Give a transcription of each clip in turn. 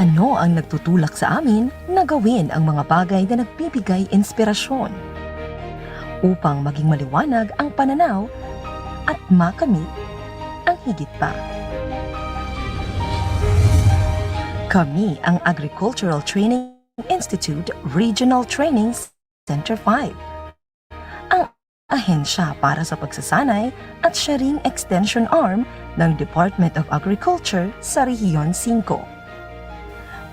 Ano ang nagtutulak sa amin na gawin ang mga bagay na nagbibigay inspirasyon upang maging maliwanag ang pananaw at makamit ang higit pa. Kami ang Agricultural Training Institute Regional Training Center 5. Ang ahensya para sa pagsasanay at siya ring extension arm ng Department of Agriculture sa Rehiyon 5.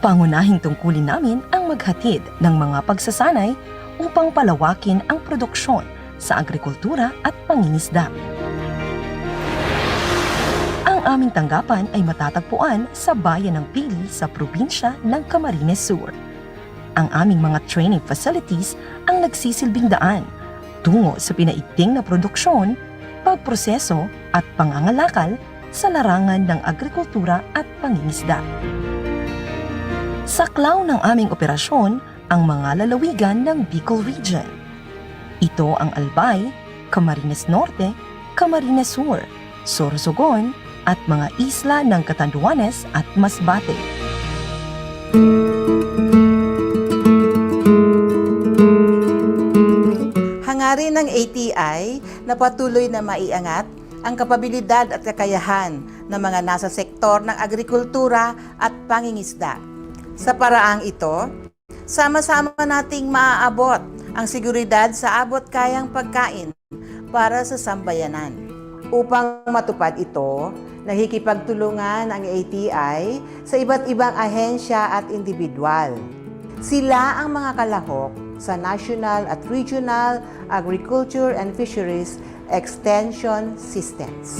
Pangunahing tungkulin namin ang maghatid ng mga pagsasanay upang palawakin ang produksyon sa agrikultura at pangingisda. Ang aming tanggapan ay matatagpuan sa bayan ng Pili sa probinsya ng Camarines Sur. Ang aming mga training facilities ang nagsisilbing daan tungo sa pinaigting na produksyon, pagproseso at pangangalakal sa larangan ng agrikultura at pangingisda. Saklaw ng aming operasyon ang mga lalawigan ng Bicol Region. Ito ang Albay, Camarines Norte, Camarines Sur, Sorsogon at mga isla ng Catanduanes at Masbate. Hangarin ng ATI na patuloy na maiangat ang kapabilidad at kakayahan ng mga nasa sektor ng agrikultura at pangingisda. Sa paraang ito, sama-sama nating maaabot ang seguridad sa abot kayang pagkain para sa sambayanan. Upang matupad ito, nakikipagtulungan ang ATI sa iba't ibang ahensya at individual. Sila ang mga kalahok sa National at Regional Agriculture and Fisheries Extension Systems.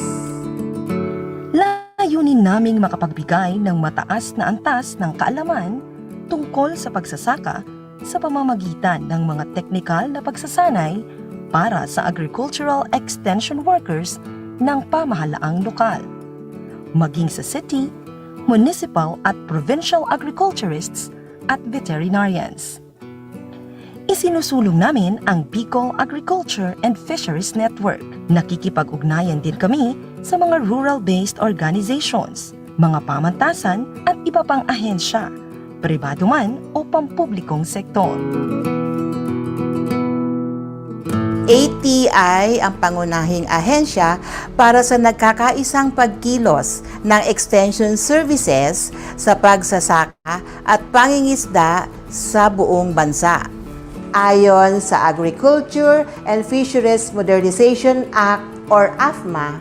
Layunin naming makapagbigay ng mataas na antas ng kaalaman tungkol sa pagsasaka sa pamamagitan ng mga teknikal na pagsasanay para sa agricultural extension workers ng pamahalaang lokal, maging sa city, municipal at provincial agriculturists at veterinarians. Isinusulong namin ang Bicol Agriculture and Fisheries Network. Nakikipag-ugnayan din kami sa mga rural-based organizations, mga pamantasan at iba pang ahensya, pribado man o pampublikong sektor. ATI ang pangunahing ahensya para sa nagkakaisang pagkilos ng extension services sa pagsasaka at pangingisda sa buong bansa. Ayon sa Agriculture and Fisheries Modernization Act or AFMA,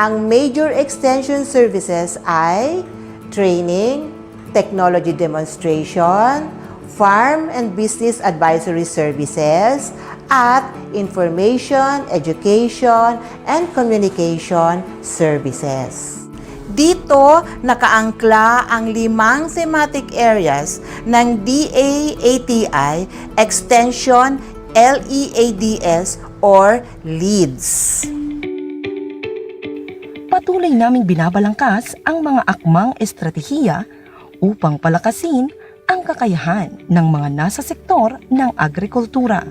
ang major extension services ay training, technology demonstration, farm and business advisory services, at information, education, and communication services. Dito, nakaangkla ang 5 thematic areas ng DA-ATI Extension LEADS or LEADS. Patuloy naming binabalangkas ang mga akmang estratehiya upang palakasin ang kakayahan ng mga nasa sektor ng agrikultura.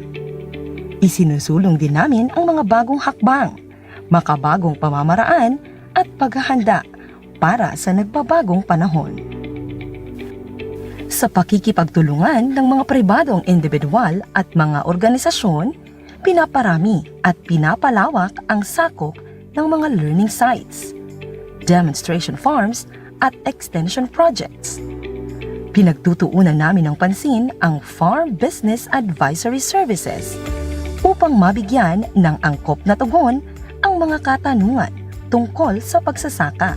Isinusulong din namin ang mga bagong hakbang, makabagong pamamaraan at paghahanda para sa nagbabagong panahon. Sa pakikipagtulungan ng mga pribadong individual at mga organisasyon, pinaparami at pinapalawak ang sakop ng mga learning sites, demonstration farms at extension projects. Pinagtutuunan namin ng pansin ang Farm Business Advisory Services upang mabigyan ng angkop na tugon ang mga katanungan tungkol sa pagsasaka.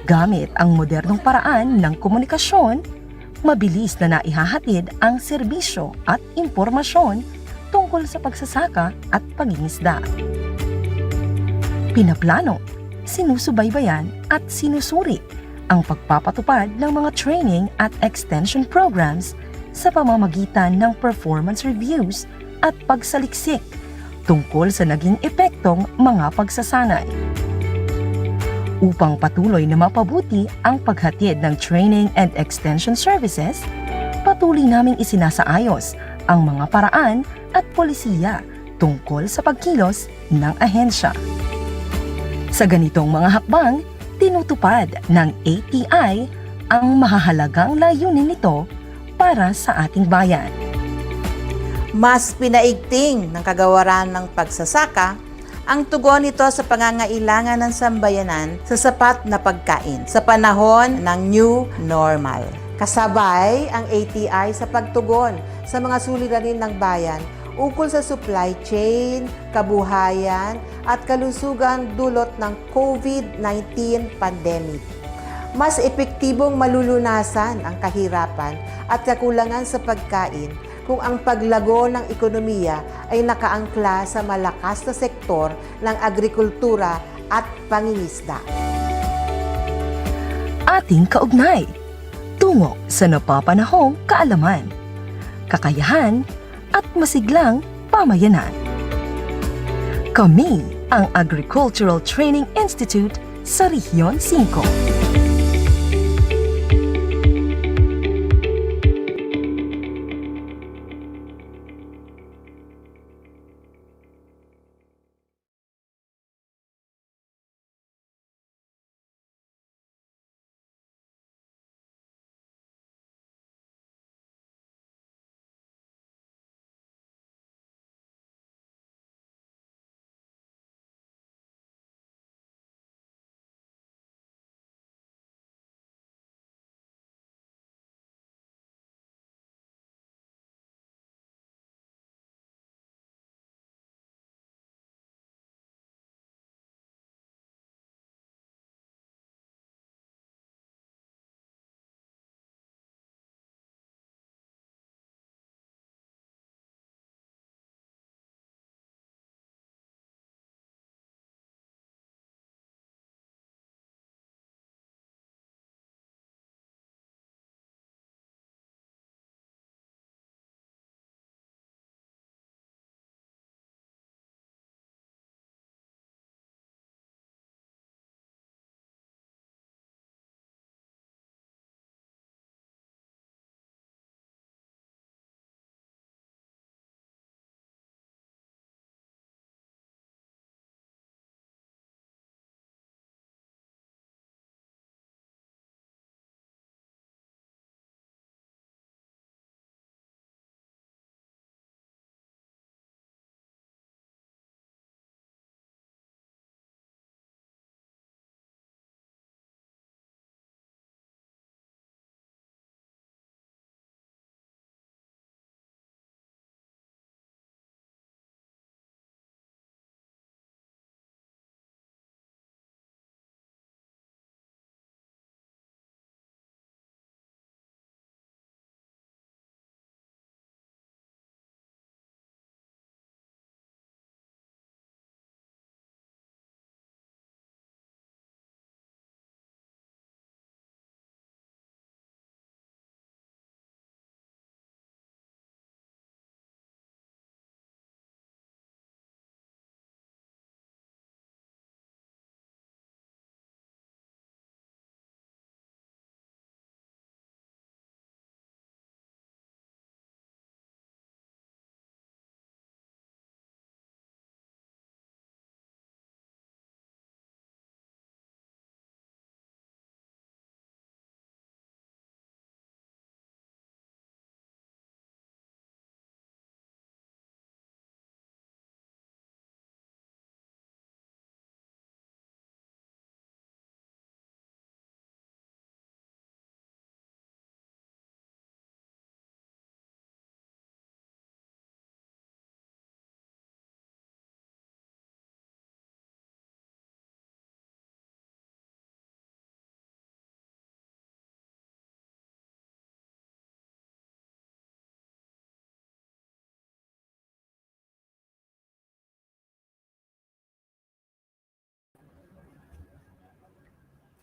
Gamit ang modernong paraan ng komunikasyon, mabilis na naihahatid ang serbisyo at impormasyon tungkol sa pagsasaka at pangingisda. Pinaplano, sinusubaybayan at sinusuri ang pagpapatupad ng mga training at extension programs sa pamamagitan ng performance reviews at pagsaliksik tungkol sa naging epektong mga pagsasanay. Upang patuloy na mapabuti ang paghatid ng training and extension services, patuloy naming isinasaayos ang mga paraan at polisiya tungkol sa pagkilos ng ahensya. Sa ganitong mga hakbang, tinutupad ng ATI ang mahahalagang layunin nito para sa ating bayan. Mas pinaigting ng kagawaran ng pagsasaka ang tugon nito sa pangangailangan ng sambayanan sa sapat na pagkain sa panahon ng new normal. Kasabay ang ATI sa pagtugon sa mga suliranin ng bayan ukol sa supply chain, kabuhayan at kalusugan dulot ng COVID-19 pandemic. Mas epektibong malulunasan ang kahirapan at kakulangan sa pagkain kung ang paglago ng ekonomiya ay nakaangkla sa malakas na sektor ng agrikultura at pangingisda. Ating kaugnay, tungo sa napapanahong kaalaman, kakayahan at masiglang pamayanan. Kami ang Agricultural Training Institute sa Rehiyon 5.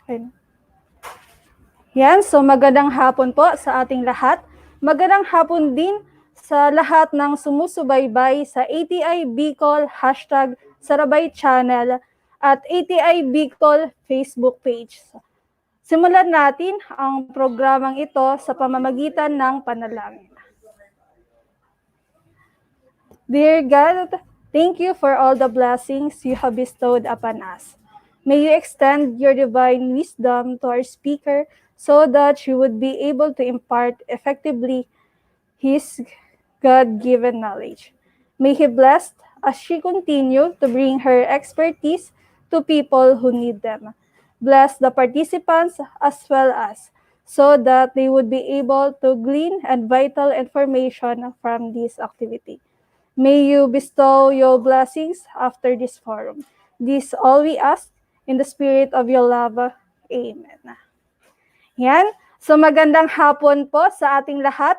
Okay. Yan, so magandang hapon po sa ating lahat. Magandang hapon din sa lahat ng sumusubaybay sa ATI Bicol #Sarabay Channel at ATI Bicol Facebook page. Simulan natin ang programang ito sa pamamagitan ng panalangin. Dear God, thank you for all the blessings you have bestowed upon us. May you extend your divine wisdom to our speaker so that she would be able to impart effectively his God-given knowledge. May He bless as she continue to bring her expertise to people who need them. Bless the participants as well as so that they would be able to glean and vital information from this activity. May you bestow your blessings after this forum. This all we ask in the spirit of your love. Amen. Yan. So magandang hapon po sa ating lahat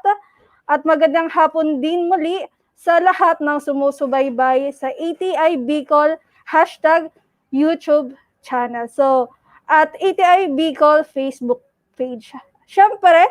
at magandang hapon din muli sa lahat ng sumusubaybay sa ATI Bicol #YouTube channel. So at ATI Bicol Facebook page. Siyempre,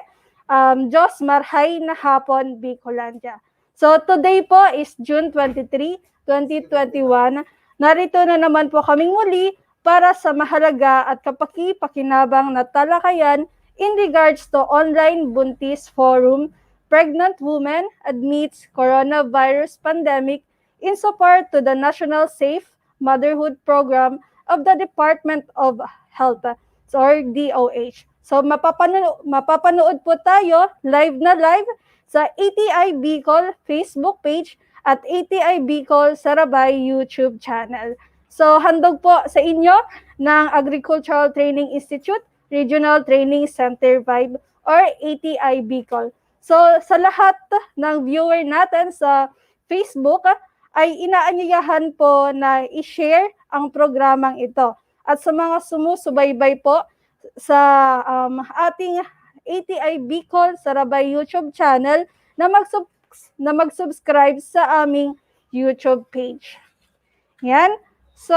Diyos marhay na hapon Bicolandia. So today po is June 23, 2021. Narito na naman po kaming muli para sa mahalaga at kapaki-pakinabang na talakayan in regards to online buntis forum, pregnant woman admits coronavirus pandemic in support to the National Safe Motherhood Program of the Department of Health or DOH. So mapapanood po tayo live na live sa ATI Bicol Facebook page at ATI Bicol Sarabay YouTube channel. So handog po sa inyo ng Agricultural Training Institute, Regional Training Center Vibe or ATI Bicol. So sa lahat ng viewer natin sa Facebook ay inaanyayahan po na i-share ang programang ito. At sa mga sumusubaybay po sa ating ATI Bicol Sarabay YouTube channel na mag-subscribe sa aming YouTube page. Yan. So,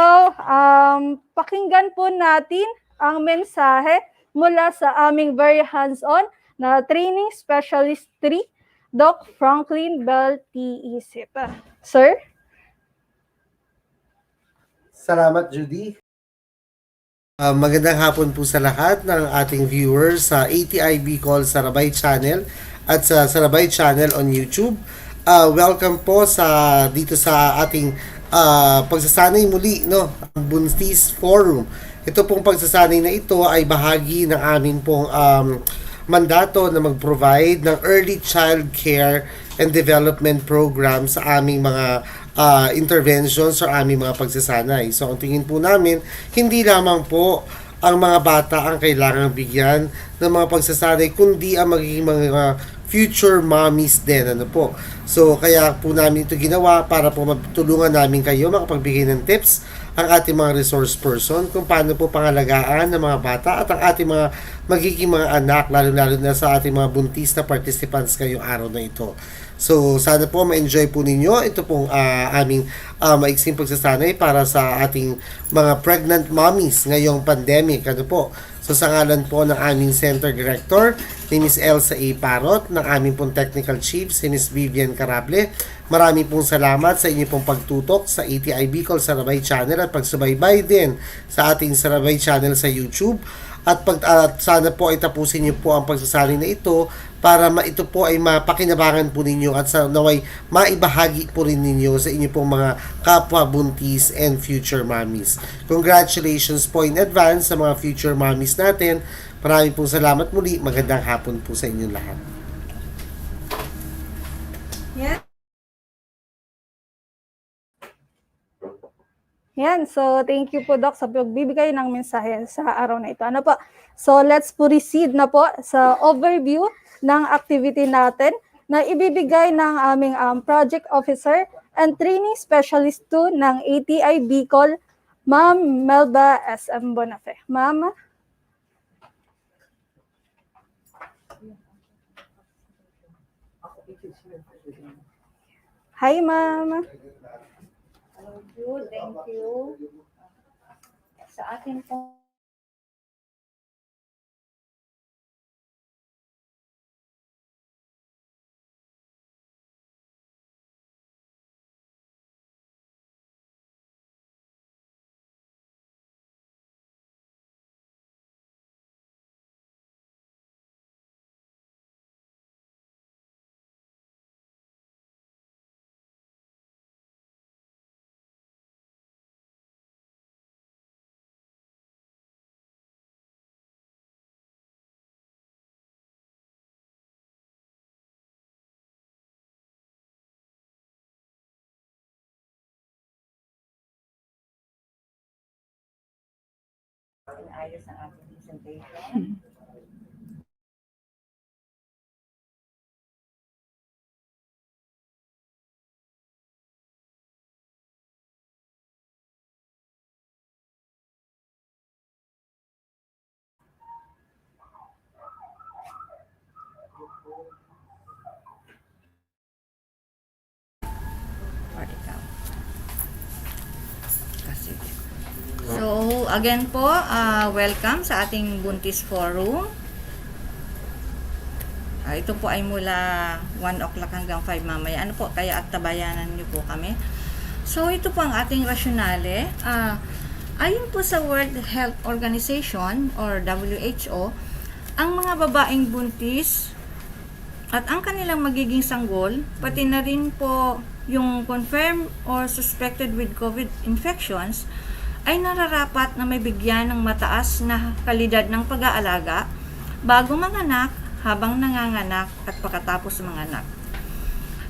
pakinggan po natin ang mensahe mula sa aming very hands-on na training specialist 3, Doc Franklin Bell TESIP. Sir? Salamat, Judy. Magandang hapon po sa lahat ng ating viewers sa ATI Bicol Sarabay Channel at sa Sarabay Channel on YouTube. Welcome po dito sa ating pagsasanay muli, no, ang Buntis Forum. Ito pong pagsasanay na ito ay bahagi ng amin pong mandato na mag-provide ng early child care and development program sa aming mga interventions or aming mga pagsasanay. So ang tingin po namin, hindi lamang po ang mga bata ang kailangang bigyan ng mga pagsasanay, kundi ang magiging mga future mommies din. Ano po. So kaya po namin ito ginawa para po matulungan namin kayo makapagbigay ng tips ang ating mga resource person kung paano po pangalagaan ng mga bata at ang ating mga magiging mga anak, lalo-lalo na sa ating mga buntis na participants ngayong araw na ito. So, sana po ma-enjoy po ninyo ito pong aming maiksing pagsasanay para sa ating mga pregnant mommies ngayong pandemic. Ano po? So, sa ngalan po ng aming Center Director, ni Ms. Elsa A. Parot, ng aming pong Technical Chief, si Ms. Vivian Carable, marami pong salamat sa inyo pong pagtutok sa ATI Bicol Sarabay Channel at pagsubaybay din sa ating Sarabay Channel sa YouTube. At sana po ay tapusin niyo po ang pagsasanay na ito para ito po ay mapakinabangan po ninyo at sa naway maibahagi po rin ninyo sa inyo pong mga kapwa buntis and future mommies. Congratulations po in advance sa mga future mommies natin. Maraming pong salamat muli. Magandang hapon po sa inyong lahat. Yan. Yan. So, thank you po, Doc, sa pagbibigay ng mensahe sa araw na ito. Ano po? So, let's proceed na po sa overview ng activity natin na ibibigay ng aming project officer and training specialist 2 ng ATI Bicol, Ma'am Melba SM Bonafe. Ma'am? Hi, Ma'am. Thank you. Sa akin po maayos ang ating presentation. So, again po, welcome sa ating Buntis Forum. Ito po ay mula 1 o'clock hanggang 5 mamaya. Ano po, kaya at tabayanan niyo po kami. So, ito po ang ating rasyonale. Ayon po sa World Health Organization or WHO, ang mga babaeng buntis at ang kanilang magiging sanggol, pati na rin po yung confirmed or suspected with COVID infections, ay nararapat na may bigyan ng mataas na kalidad ng pag-aalaga bago manganak, habang nanganganak at pagkatapos manganak.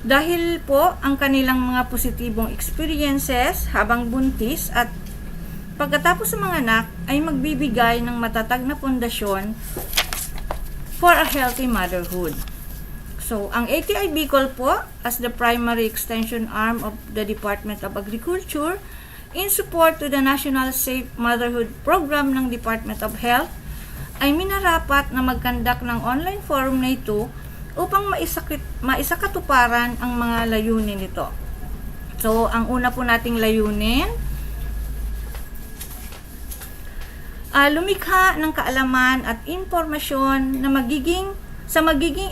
Dahil po ang kanilang mga positibong experiences habang buntis at pagkatapos manganak ay magbibigay ng matatag na pundasyon for a healthy motherhood. So, ang ATI Bicol po, as the primary extension arm of the Department of Agriculture, in support to the National Safe Motherhood Program ng Department of Health, ay minarapat na magkandak ng online forum na ito upang maisakatuparan ang mga layunin nito. So, ang una po nating layunin, lumikha ng kaalaman at impormasyon na magiging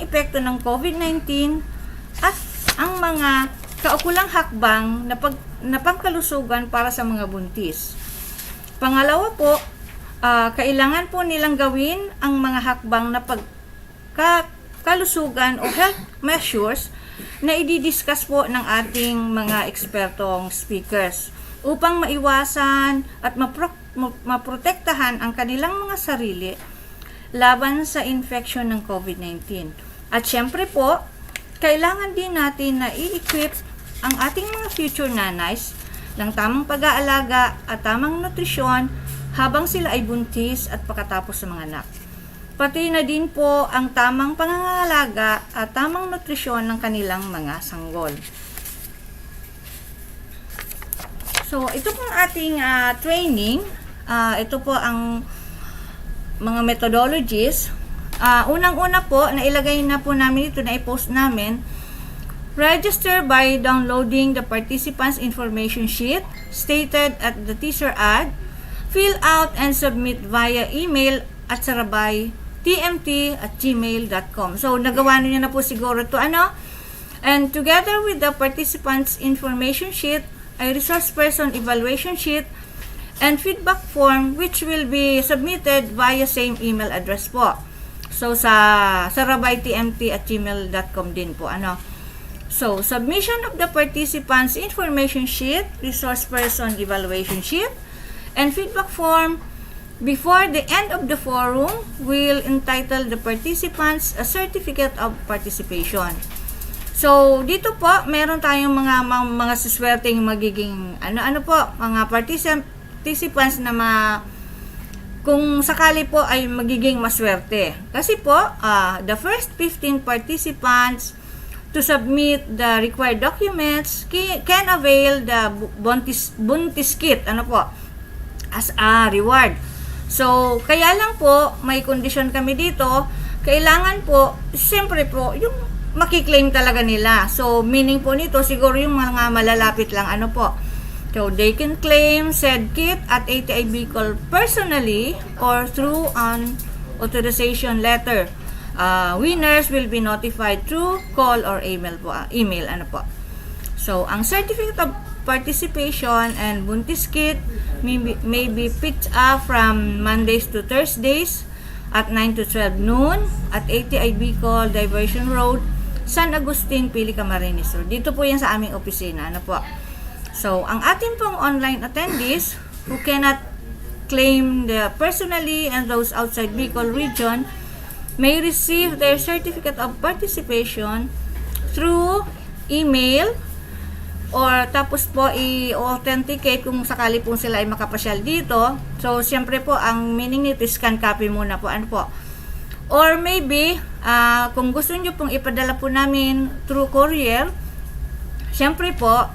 epekto ng COVID-19 at ang mga kaukulang hakbang na pangkalusugan para sa mga buntis. Pangalawa po, kailangan po nilang gawin ang mga hakbang na pagkakalusugan o health measures na i-discuss po ng ating mga ekspertong speakers upang maiwasan at maprotektahan ang kanilang mga sarili laban sa infection ng COVID-19. At syempre po, kailangan din natin na i-equip ang ating mga future nanays ng tamang pag-aalaga at tamang nutrisyon habang sila ay buntis at pagkatapos sa mga anak. Pati na din po ang tamang pangangalaga at tamang nutrisyon ng kanilang mga sanggol. So, ito pong ating training. Ito po ang mga methodologies. Unang-una po, nailagay na po namin ito, na i-post namin. Register by downloading the participants' information sheet stated at the teaser ad. Fill out and submit via email at sarabaytmt@gmail.com. So, nagawa niyo na po siguro ito, And together with the participants' information sheet, a resource person evaluation sheet, and feedback form which will be submitted via same email address po. So, sa sarabaytmt@gmail.com din po, So, submission of the participants' information sheet, resource person evaluation sheet, and feedback form before the end of the forum will entitle the participants a certificate of participation. So, dito po, meron tayong mga siswerteng magiging, mga participants na kung sakali po ay magiging maswerte. Kasi po, the first 15 participants to submit the required documents can avail the buntis kit, as a reward. So, kaya lang po, may condition kami dito, kailangan po, siyempre po, yung makiklaim talaga nila. So, meaning po nito, siguro yung mga malalapit lang, So, they can claim said kit at ATI Bicol personally or through an authorization letter. Winners will be notified through call or email po. So, ang certificate of participation and buntis kit may be picked up from Mondays to Thursdays at 9 to 12 noon at ATI Bicol Diversion Road, San Agustin, Pili, Camarines. So, dito po yan sa aming opisina. So, ang ating pong online attendees who cannot claim personally and those outside Bicol region may receive their certificate of participation through email or tapos po i-authenticate kung sakali po sila ay makapasyal dito. So, siyempre po, ang meaning nito, scan copy muna po. Ano po? Or maybe, kung gusto nyo pong ipadala po namin through courier, siyempre po,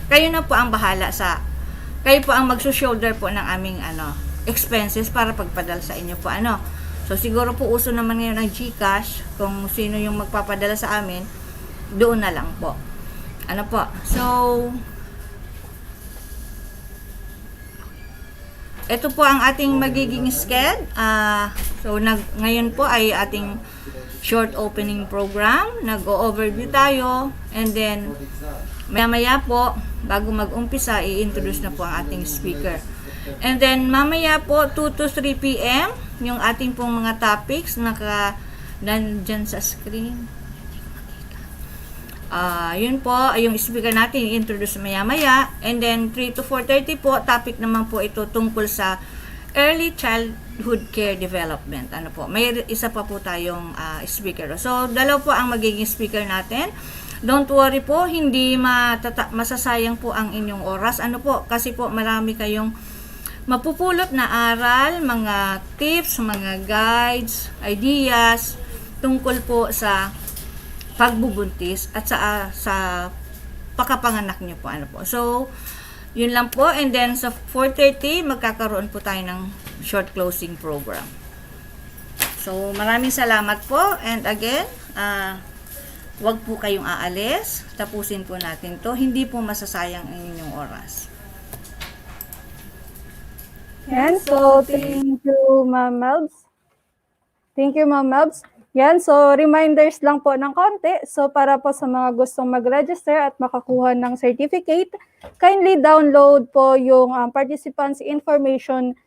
kayo na po ang bahala kayo po ang magso-shoulder po ng aming expenses para pagpadala sa inyo po. So, siguro po uso naman ngayon ng GCash, kung sino yung magpapadala sa amin, doon na lang po. So, ito po ang ating magiging sked. Ngayon po ay ating short opening program. Nag-overview tayo. And then, maya po, bago mag-umpisa, i-introduce na po ang ating speaker. And then, mamaya po, 2 to 3 p.m., yung ating pong mga topics, nandyan sa screen. Yun po, yung speaker natin, i-introduce maya-maya. And then, 3 to 4:30 po, topic naman po ito tungkol sa early childhood care development. May isa pa po tayong speaker. So, dalawa po ang magiging speaker natin. Don't worry po, hindi masasayang po ang inyong oras. Kasi po marami kayong mapupulot na aral, mga tips, mga guides, ideas tungkol po sa pagbubuntis at sa pakapanganak niyo po. So, yun lang po. And then sa 4:30 magkakaroon po tayo ng short closing program. So, maraming salamat po. And again, wag po kayong aalis. Tapusin po natin to. Hindi po masasayang ang inyong oras. Yan, so thank you, Ma'am Melbs. Thank you, Ma'am Melbs. Yan, so reminders lang po ng konti. So para po sa mga gustong mag-register at makakuha ng certificate, kindly download po yung participants information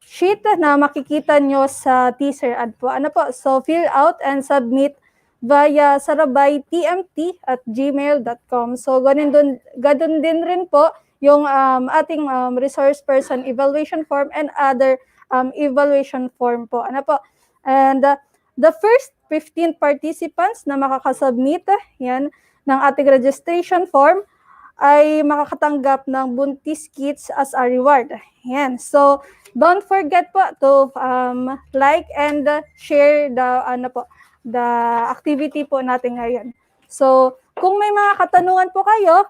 sheet na makikita nyo sa teaser ad po. So fill out and submit via sarabaytmt@gmail.com. So ganun din rin po yung ating resource person evaluation form and other evaluation form po. And the first 15 participants na makakasubmit yan ng ating registration form ay makakatanggap ng buntis kits as a reward. Yan. So don't forget po to like and share the activity po natin ngayon. So, kung may mga katanungan po kayo,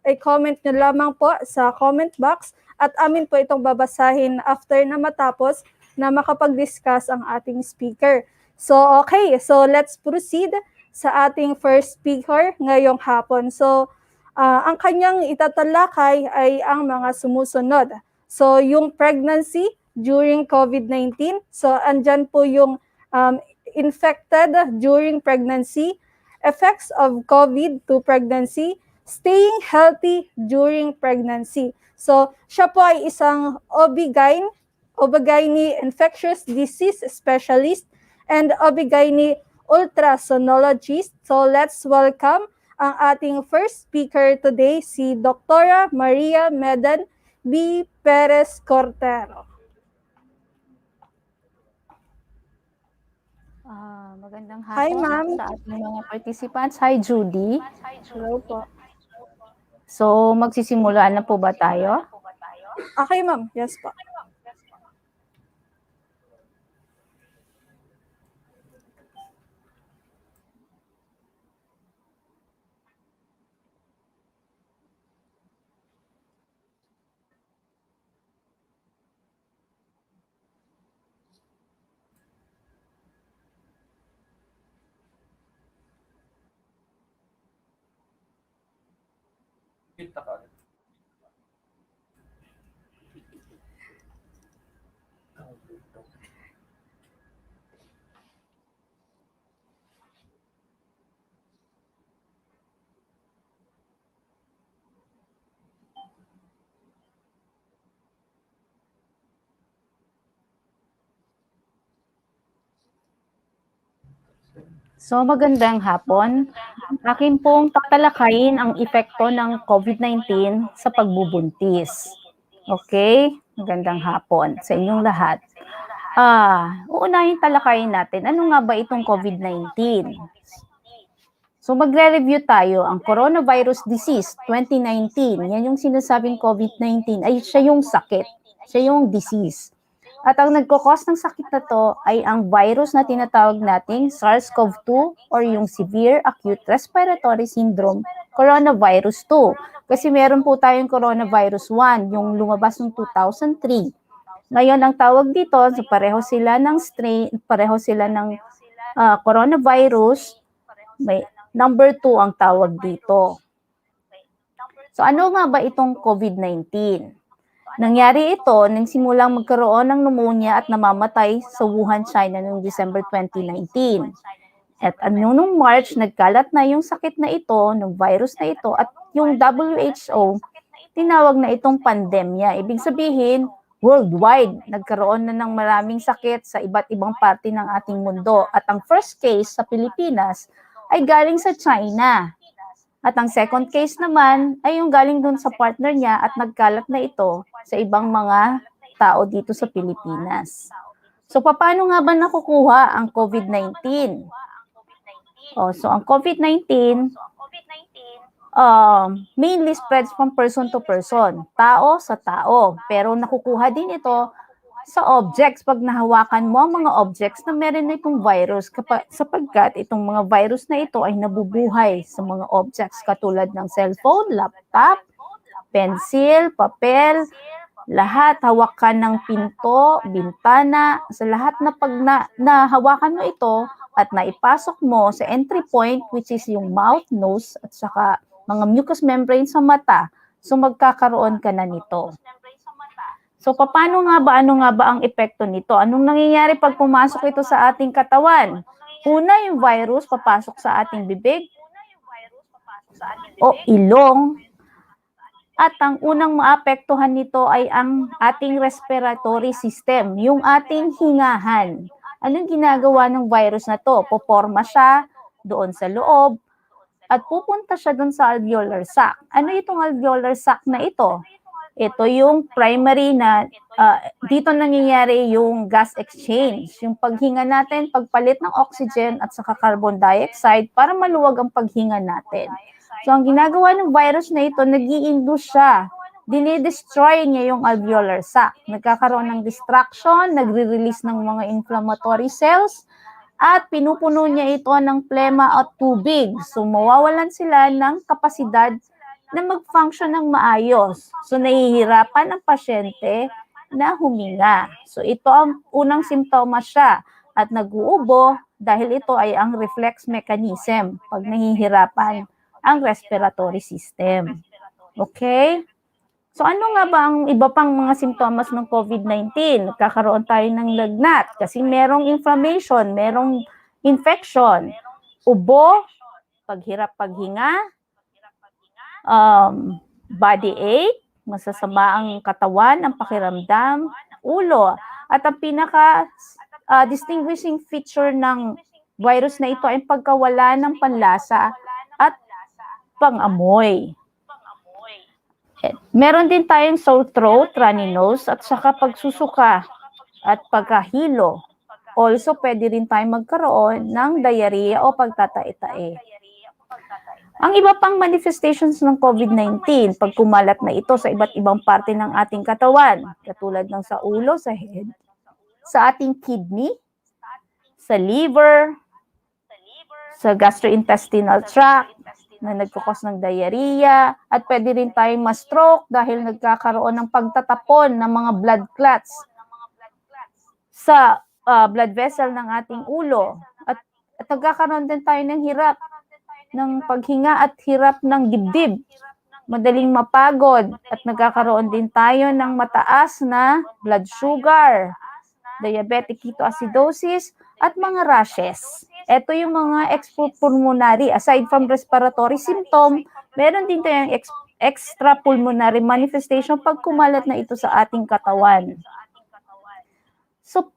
i-comment nyo lamang po sa comment box at amin po itong babasahin after na matapos na makapag-discuss ang ating speaker. So, okay. So, let's proceed sa ating first speaker ngayong hapon. So, ang kanyang itatalakay ay ang mga sumusunod. So, yung pregnancy during COVID-19. So, andyan po yung infected during pregnancy, effects of COVID to pregnancy, staying healthy during pregnancy. So, siya po ay isang OB/GYN infectious disease specialist and OB/GYN ultrasonologist. So, let's welcome ang ating first speaker today, si Dr. Maria Medan B. Perez Cortero. Magandang Hi, hapon ma'am. sa ating mga participants. Hi, Judy. Hello po. So, magsisimula na po ba tayo? Okay, ma'am. Yes po. So, magandang hapon. Akin pong tatalakayin ang epekto ng COVID-19 sa pagbubuntis. Okay? Magandang hapon sa inyong lahat. Uunahin talakayin natin, ano nga ba itong COVID-19? So magre-review tayo. Ang coronavirus disease 2019, yan yung sinasabing COVID-19, ay siya yung sakit. Siya yung disease. At ang nagkakos ng sakit na to ay ang virus na tinatawag nating SARS-CoV-2 or yung Severe Acute Respiratory Syndrome Coronavirus 2. Kasi meron po tayong Coronavirus 1, yung lumabas noong 2003. Ngayon, ang tawag dito, so pareho sila ng strain, pareho sila ng coronavirus, may number 2 ang tawag dito. So ano nga ba itong COVID-19? Nangyari ito nang simulang magkaroon ng pneumonia at namamatay sa Wuhan, China noong December 2019. At noong March, nagkalat na yung sakit na ito, ng virus na ito, at yung WHO, tinawag na itong pandemya. Ibig sabihin, worldwide, nagkaroon na ng maraming sakit sa iba't ibang parte ng ating mundo. At ang first case sa Pilipinas ay galing sa China. At ang second case naman ay yung galing dun sa partner niya at nagkalat na ito sa ibang mga tao dito sa Pilipinas. So, paano nga ba nakukuha ang COVID-19? So ang COVID-19 mainly spreads from person to person, tao sa tao. Pero nakukuha din ito sa objects pag nahawakan mo ang mga objects na meron na itong virus sapagkat itong mga virus na ito ay nabubuhay sa mga objects katulad ng cellphone, laptop, pencil, papel, lahat hawakan ng pinto, bintana, sa lahat na pag nahawakan mo ito at naipasok mo sa entry point which is yung mouth, nose at saka mga mucous membrane sa mata, so magkakaroon ka na nito. So, paano nga ba, ano nga ba ang epekto nito? Anong nangyayari pag pumasok ito sa ating katawan? Una, yung virus papasok sa ating bibig o ilong. At ang unang maapektuhan nito ay ang ating respiratory system, yung ating hingahan. Anong ginagawa ng virus na to? Poporma siya doon sa loob at pupunta siya doon sa alveolar sac. Ano itong alveolar sac na ito? Ito yung primary na dito nangyayari yung gas exchange, yung paghinga natin, pagpalit ng oxygen at saka carbon dioxide para maluwag ang paghinga natin. So ang ginagawa ng virus na ito, nag-i-induce siya. Dinidestroy niya yung alveolar sac. Nagkakaroon ng distraction, nagre-release ng mga inflammatory cells, at pinupuno niya ito ng plema at tubig. So mawawalan sila ng kapasidad na mag-function ng maayos. So, nahihirapan ang pasyente na huminga. So, ito ang unang simptomas siya at nag-uubo dahil ito ay ang reflex mechanism pag nahihirapan ang respiratory system. Okay? So, ano nga ba ang iba pang mga simptomas ng COVID-19? Nagkakaroon tayo ng lagnat kasi merong inflammation, merong infection, ubo, paghirap paghinga, body ache, masasama ang katawan, ang pakiramdam, ulo. At ang pinaka distinguishing feature ng virus na ito ay pagkawala ng panlasa at pangamoy. Meron din tayong sore throat, runny nose, at saka pagsusuka at pagkahilo. Also, pwede rin tayong magkaroon ng diarrhea o pagtatae-tae. Ang iba pang manifestations ng COVID-19, pag kumalat na ito sa iba't ibang parte ng ating katawan, katulad ng sa ulo, sa head, sa ating kidney, sa liver, sa gastrointestinal tract, na nagkukos ng diarrhea, at pwede rin tayong ma-stroke dahil nagkakaroon ng pagtatapon ng mga blood clots sa blood vessel ng ating ulo. At nagkakaroon din tayo ng hirap ng paghinga at hirap ng dibdib, madaling mapagod, at nagkakaroon din tayo ng mataas na blood sugar, diabetic ketoacidosis, at mga rashes. Ito yung mga extrapulmonary. Aside from respiratory symptom, meron din tayong extrapulmonary manifestation pag kumalat na ito sa ating katawan. So,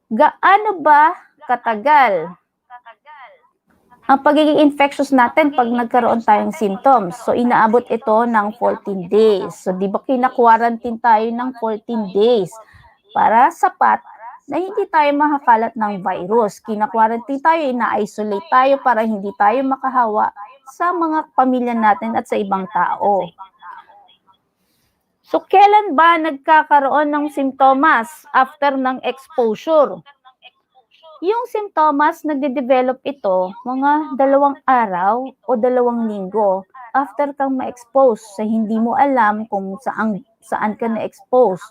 gaano ba katagal ang pagiging infectious natin pag nagkaroon tayong symptoms? So, inaabot ito ng 14 days. So, di ba kina-quarantine tayo ng 14 days para sapat na hindi tayo makakalat ng virus. Kina-quarantine tayo, ina-isolate tayo para hindi tayo makahawa sa mga pamilya natin at sa ibang tao. So, kailan ba nagkakaroon ng simptomas after ng exposure? Yung simptomas, nagde-develop ito mga 2 araw o 2 linggo after kang ma-expose sa hindi mo alam kung saan ka na-expose.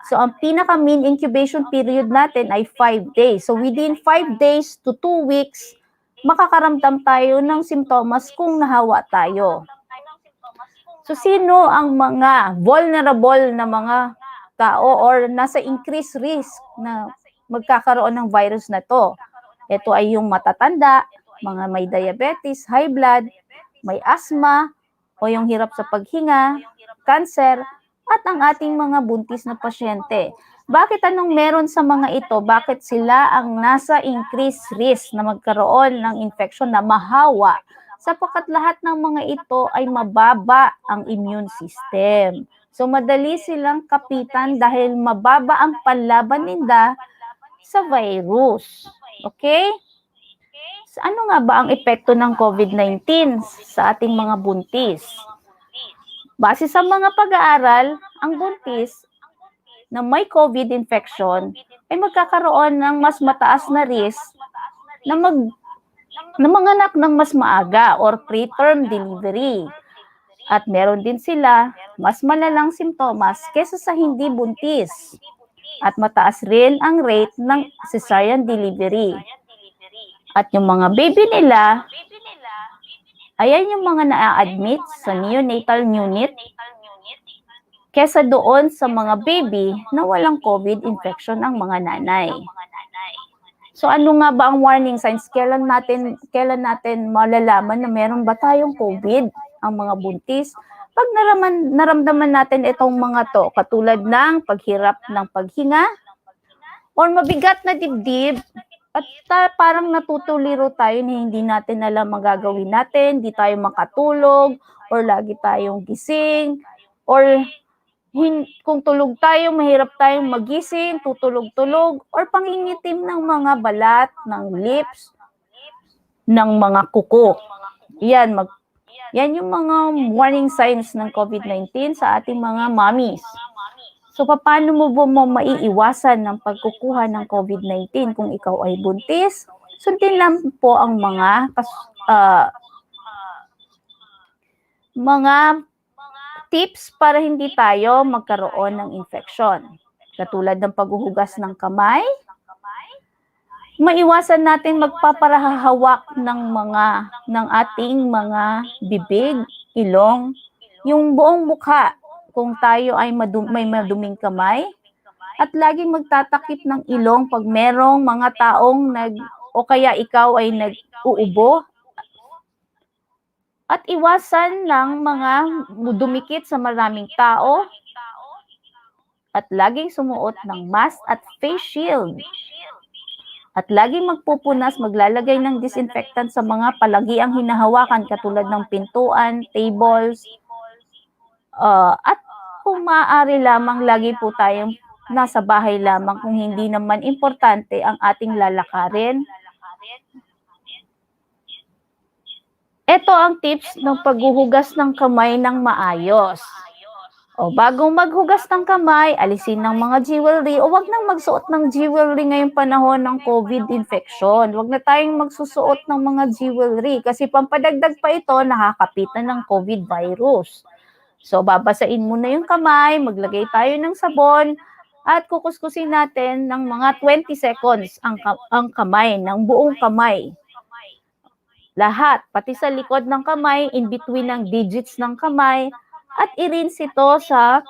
So, ang pinaka-mean incubation period natin ay 5 days. So, within 5 days to 2 weeks, makakaramdam tayo ng simptomas kung nahawa tayo. So, sino ang mga vulnerable na mga tao or nasa increased risk na magkakaroon ng virus na to? Ito ay yung matatanda, mga may diabetes, high blood, may asthma, o yung hirap sa paghinga, cancer, at ang ating mga buntis na pasyente. Bakit anong meron sa mga ito? Bakit sila ang nasa increased risk na magkaroon ng infection na mahawa? Sapagkat lahat ng mga ito ay mababa ang immune system. So madali silang kapitan dahil mababa ang panlaban nila sa virus. Okay? So, ano nga ba ang epekto ng COVID-19 sa ating mga buntis? Base sa mga pag-aaral, ang buntis na may COVID infection ay magkakaroon ng mas mataas na risk na manganak ng mas maaga or preterm delivery. At meron din sila mas malalang simptomas kesa sa hindi buntis. At mataas rin ang rate ng cesarean delivery. At yung mga baby nila, ayan yung mga na-admit sa neonatal unit kesa doon sa mga baby na walang COVID infection ang mga nanay. So ano nga ba ang warning signs? Kailan natin malalaman na meron ba tayong COVID ang mga buntis? Pag naramdaman natin itong mga to, katulad ng paghirap ng paghinga or mabigat na dibdib, at parang natutuliro tayo na hindi natin alam magagawin natin, hindi tayo makatulog, or lagi tayong gising, or kung tulog tayo, mahirap tayong magising, tutulog-tulog, or pangingitim ng mga balat, ng lips, ng mga kuko. Yan yung mga warning signs ng COVID-19 sa ating mga mommies. So, paano mo maiiwasan ng pagkukuha ng COVID-19 kung ikaw ay buntis? Sundin lang po ang mga tips para hindi tayo magkaroon ng infection. Katulad ng paghuhugas ng kamay, maiwasan natin magpaparahawak ng ating mga bibig, ilong, yung buong mukha kung tayo ay may maduming kamay, at laging magtatakip ng ilong pag merong mga taong o kaya ikaw ay nag-uubo. At iwasan ng mga dumikit sa maraming tao at laging sumuot ng mask at face shield. At laging magpupunas, maglalagay ng disinfectant sa mga palagiang hinahawakan katulad ng pintuan, tables, at kung maaari lamang lagi po tayong nasa bahay lamang kung hindi naman importante ang ating lalakarin. Ito ang tips ng paghuhugas ng kamay ng maayos. O bago maghugas ng kamay, alisin ng mga jewelry o wag nang magsuot ng jewelry ngayong panahon ng COVID infection. Wag na tayong magsusuot ng mga jewelry kasi pampadagdag pa ito, nakakapitan ng COVID virus. So babasain muna yung kamay, maglagay tayo ng sabon at kukuskusin natin ng mga 20 seconds ang kamay, ng buong kamay. Lahat, pati sa likod ng kamay, in between ng digits ng kamay, at i-rinse ito sa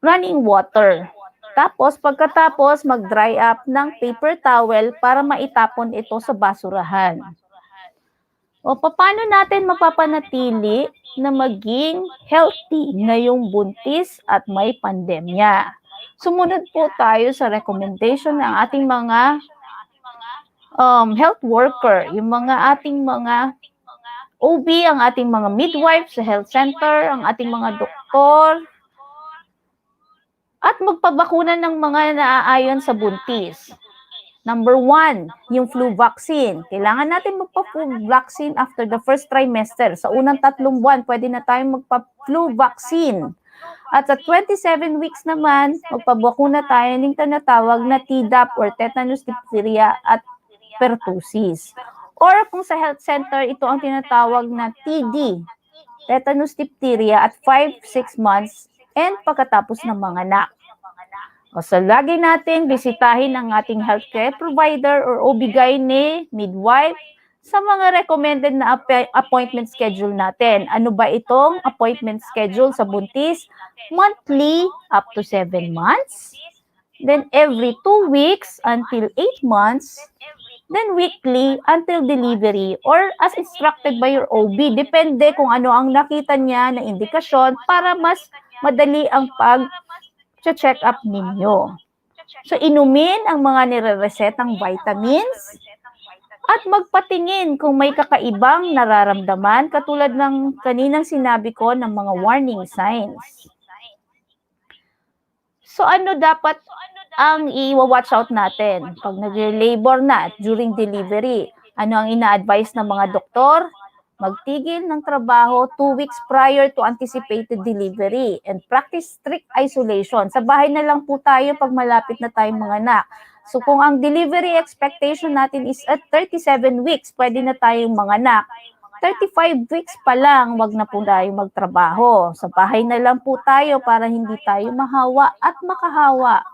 running water. Tapos, pagkatapos, mag-dry up ng paper towel para maitapon ito sa basurahan. O, paano natin mapapanatili na maging healthy ngayong buntis at may pandemya? Sumunod po tayo sa recommendation ng ating mga health worker, yung mga ating mga OB, ang ating mga midwife sa health center, ang ating mga doktor, At magpabakuna ng mga naaayon sa buntis. Number 1, yung flu vaccine. Kailangan natin magpa-flu vaccine after the first trimester. Sa unang 3 buwan, pwede na tayong magpa-flu vaccine. At sa 27 weeks naman, magpabakuna tayo ng tinatawag na Tdap or tetanus, diphtheria at pertussis. Or kung sa health center, ito ang tinatawag na TD, tetanus, diphtheria at 5-6 months and pagkatapos ng mga anak. O so, lagi natin bisitahin ang ating healthcare provider or OB-GYN, midwife, sa mga recommended na appointment schedule natin. Ano ba itong appointment schedule sa buntis? Monthly, up to 7 months. Then every 2 weeks until 8 months. Then weekly until delivery or as instructed by your OB. Depende kung ano ang nakita niya na indikasyon para mas madali ang pag-check up ninyo. So, inumin ang mga nire-resetang vitamins at magpatingin kung may kakaibang nararamdaman katulad ng kaninang sinabi ko ng mga warning signs. So, ano dapat ang i-watch out natin pag nag-labor na at during delivery? Ano ang ina-advise ng mga doktor? Magtigil ng trabaho 2 weeks prior to anticipated delivery and practice strict isolation. Sa bahay na lang po tayo pag malapit na tayong mga anak. So kung ang delivery expectation natin is at 37 weeks, pwede na tayong mga anak. 35 weeks pa lang, wag na po tayo magtrabaho. Sa bahay na lang po tayo para hindi tayo mahawa at makahawa.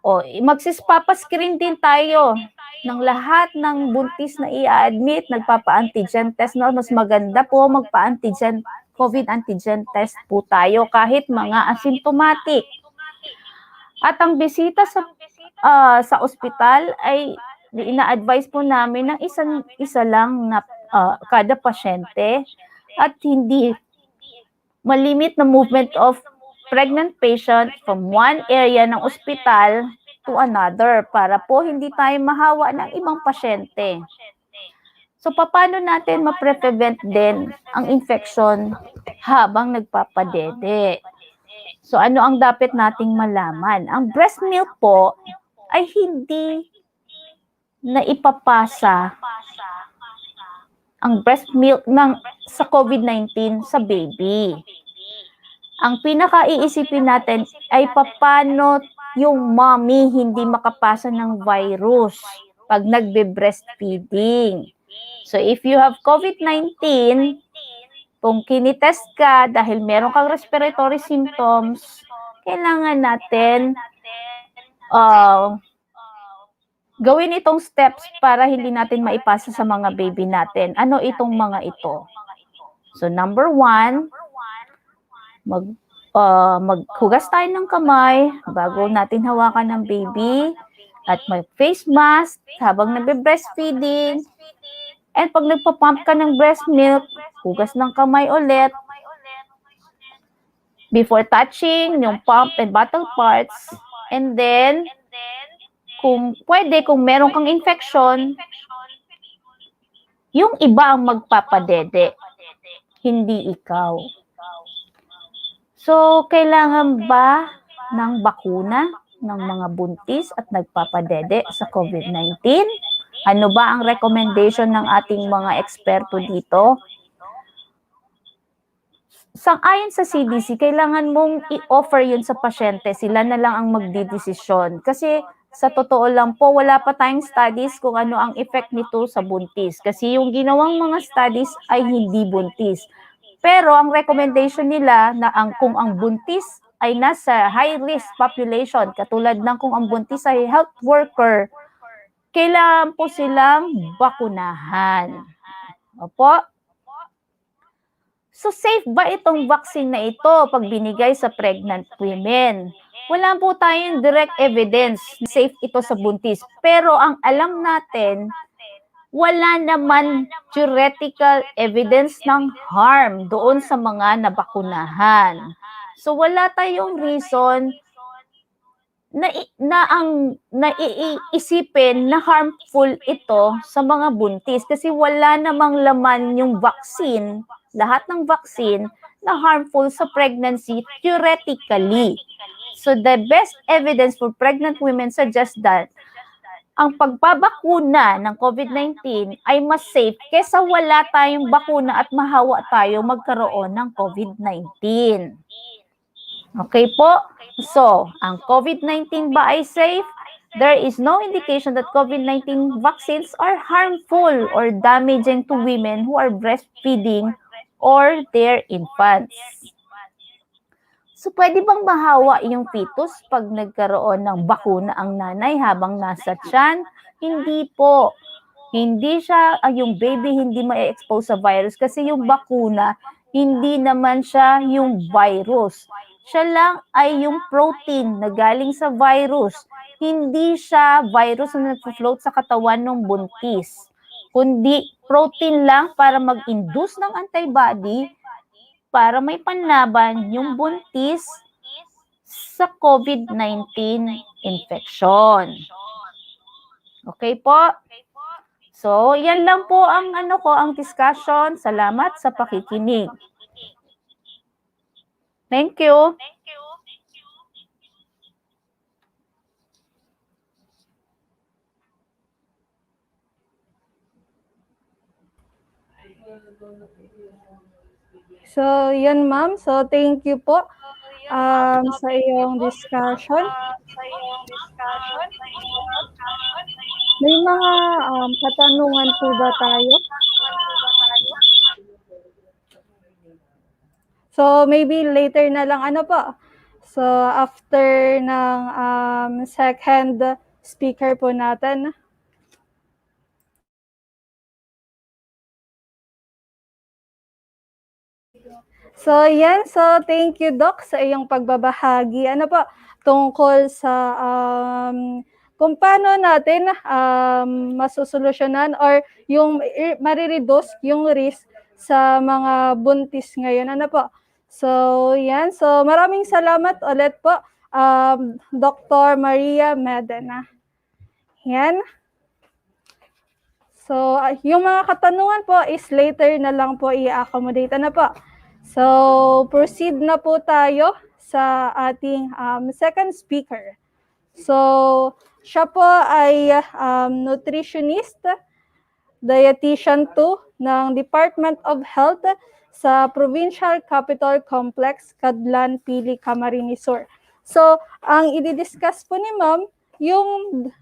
O, magsispapascreen din tayo ng lahat ng buntis na i-admit, nagpapa-antigen test na mas maganda po magpa-antigen, COVID antigen test po tayo kahit mga asymptomatic. At ang bisita sa ospital ay ina-advise po namin ng isa lang na kada pasyente at hindi malimit na movement of pregnant patient from one area ng ospital to another para po hindi tayo mahawa ng ibang pasyente. So, paano natin ma-prevent din ang infection habang nagpapadede? So, ano ang dapat nating malaman? Ang breast milk po ay hindi na ipapasa ang breast milk sa COVID-19 sa baby. Ang pinaka-iisipin natin ay paano yung mommy hindi makapasa ng virus pag nagbe-breastfeeding. So if you have COVID-19, kung kinitest ka dahil meron kang respiratory symptoms, kailangan natin gawin itong steps para hindi natin maipasa sa mga baby natin. Ano itong mga ito? So number 1, maghugas tayo ng kamay bago natin hawakan ng baby at may face mask habang nagbe-breastfeeding. And pag nagpa-pump ka ng breast milk, hugas ng kamay ulit before touching yung pump and bottle parts. And then, kung pwede, kung meron kang infection, yung iba ang magpapadede, hindi ikaw. So, kailangan ba ng bakuna ng mga buntis at nagpapadede sa COVID-19? Ano ba ang recommendation ng ating mga eksperto dito? Sang-ayon sa CDC, kailangan mong i-offer yun sa pasyente. Sila na lang ang magdidesisyon. Kasi sa totoo lang po, wala pa tayong studies kung ano ang effect nito sa buntis. Kasi yung ginawang mga studies ay hindi buntis. Pero ang recommendation nila na kung ang buntis ay nasa high-risk population, katulad ng kung ang buntis ay health worker, kailangan po silang bakunahan. Opo? So safe ba itong vaccine na ito pag binigay sa pregnant women? Wala po tayong direct evidence na safe ito sa buntis. Pero ang alam natin, wala naman theoretical evidence ng harm doon sa mga nabakunahan. So wala tayong reason na iisipin na harmful ito sa mga buntis kasi wala namang laman yung vaccine, lahat ng vaccine na harmful sa pregnancy theoretically. So the best evidence for pregnant women suggests that ang pagbabakuna ng COVID-19 ay mas safe kesa wala tayong bakuna at mahawa tayo magkaroon ng COVID-19. Okay po? So, ang COVID-19 ba ay safe? There is no indication that COVID-19 vaccines are harmful or damaging to women who are breastfeeding or their infants. So, pwede bang mahawa yung fetus pag nagkaroon ng bakuna ang nanay habang nasa tiyan? Hindi po. Hindi siya, yung baby hindi ma-expose sa virus kasi yung bakuna, hindi naman siya yung virus. Siya lang ay yung protein na galing sa virus. Hindi siya virus na nag-float sa katawan ng buntis. Kundi protein lang para mag-induce ng antibody para may panlaban yung buntis sa COVID-19 infection. Okay po? So, yan lang po ang ang discussion. Salamat sa pakikinig. Thank you. So, yan ma'am. So, thank you po sa iyong discussion. May mga katanungan po ba tayo? So, maybe later na lang po. So, after ng second speaker po natin. So, yan. So, thank you, Doc, sa iyong pagbabahagi. Tungkol sa kung paano natin masusolusyonan or yung marireduce yung risk sa mga buntis ngayon. So, yan. So, maraming salamat ulit po, Dr. Maria Medina. Yan. So, yung mga katanungan po is later na lang po i-accommodate. So, proceed na po tayo sa ating second speaker. So, siya po ay nutritionist, dietitian 2 ng Department of Health sa Provincial Capital Complex, Cadlan, Pili, Camarines Sur. So, ang i-discuss po ni ma'am, yung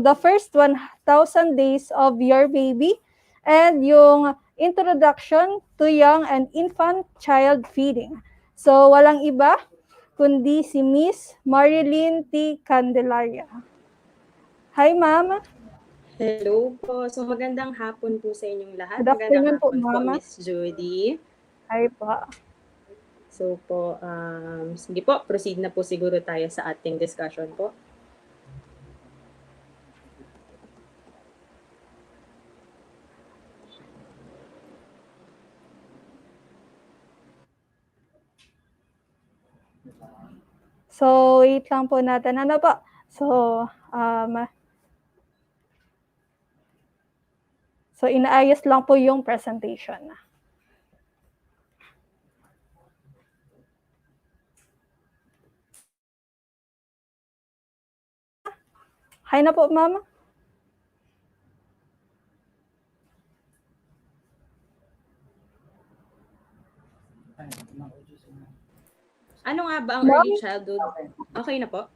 the first 1,000 days of your baby and yung introduction to young and infant child feeding. So, walang iba kundi si Miss Marilyn T. Candelaria. Hi, ma'am. Hello po. So, magandang hapon po sa inyong lahat. Good afternoon Magandang hapon po, Mama. Miss Judy. Hi po. So po, sige po, proceed na po siguro tayo sa ating discussion po. So, wait lang po natin. So, inaayos lang po yung presentation. Hi na po, ma'am. Ano nga ba ang Ma'am? early childhood? Okay na po?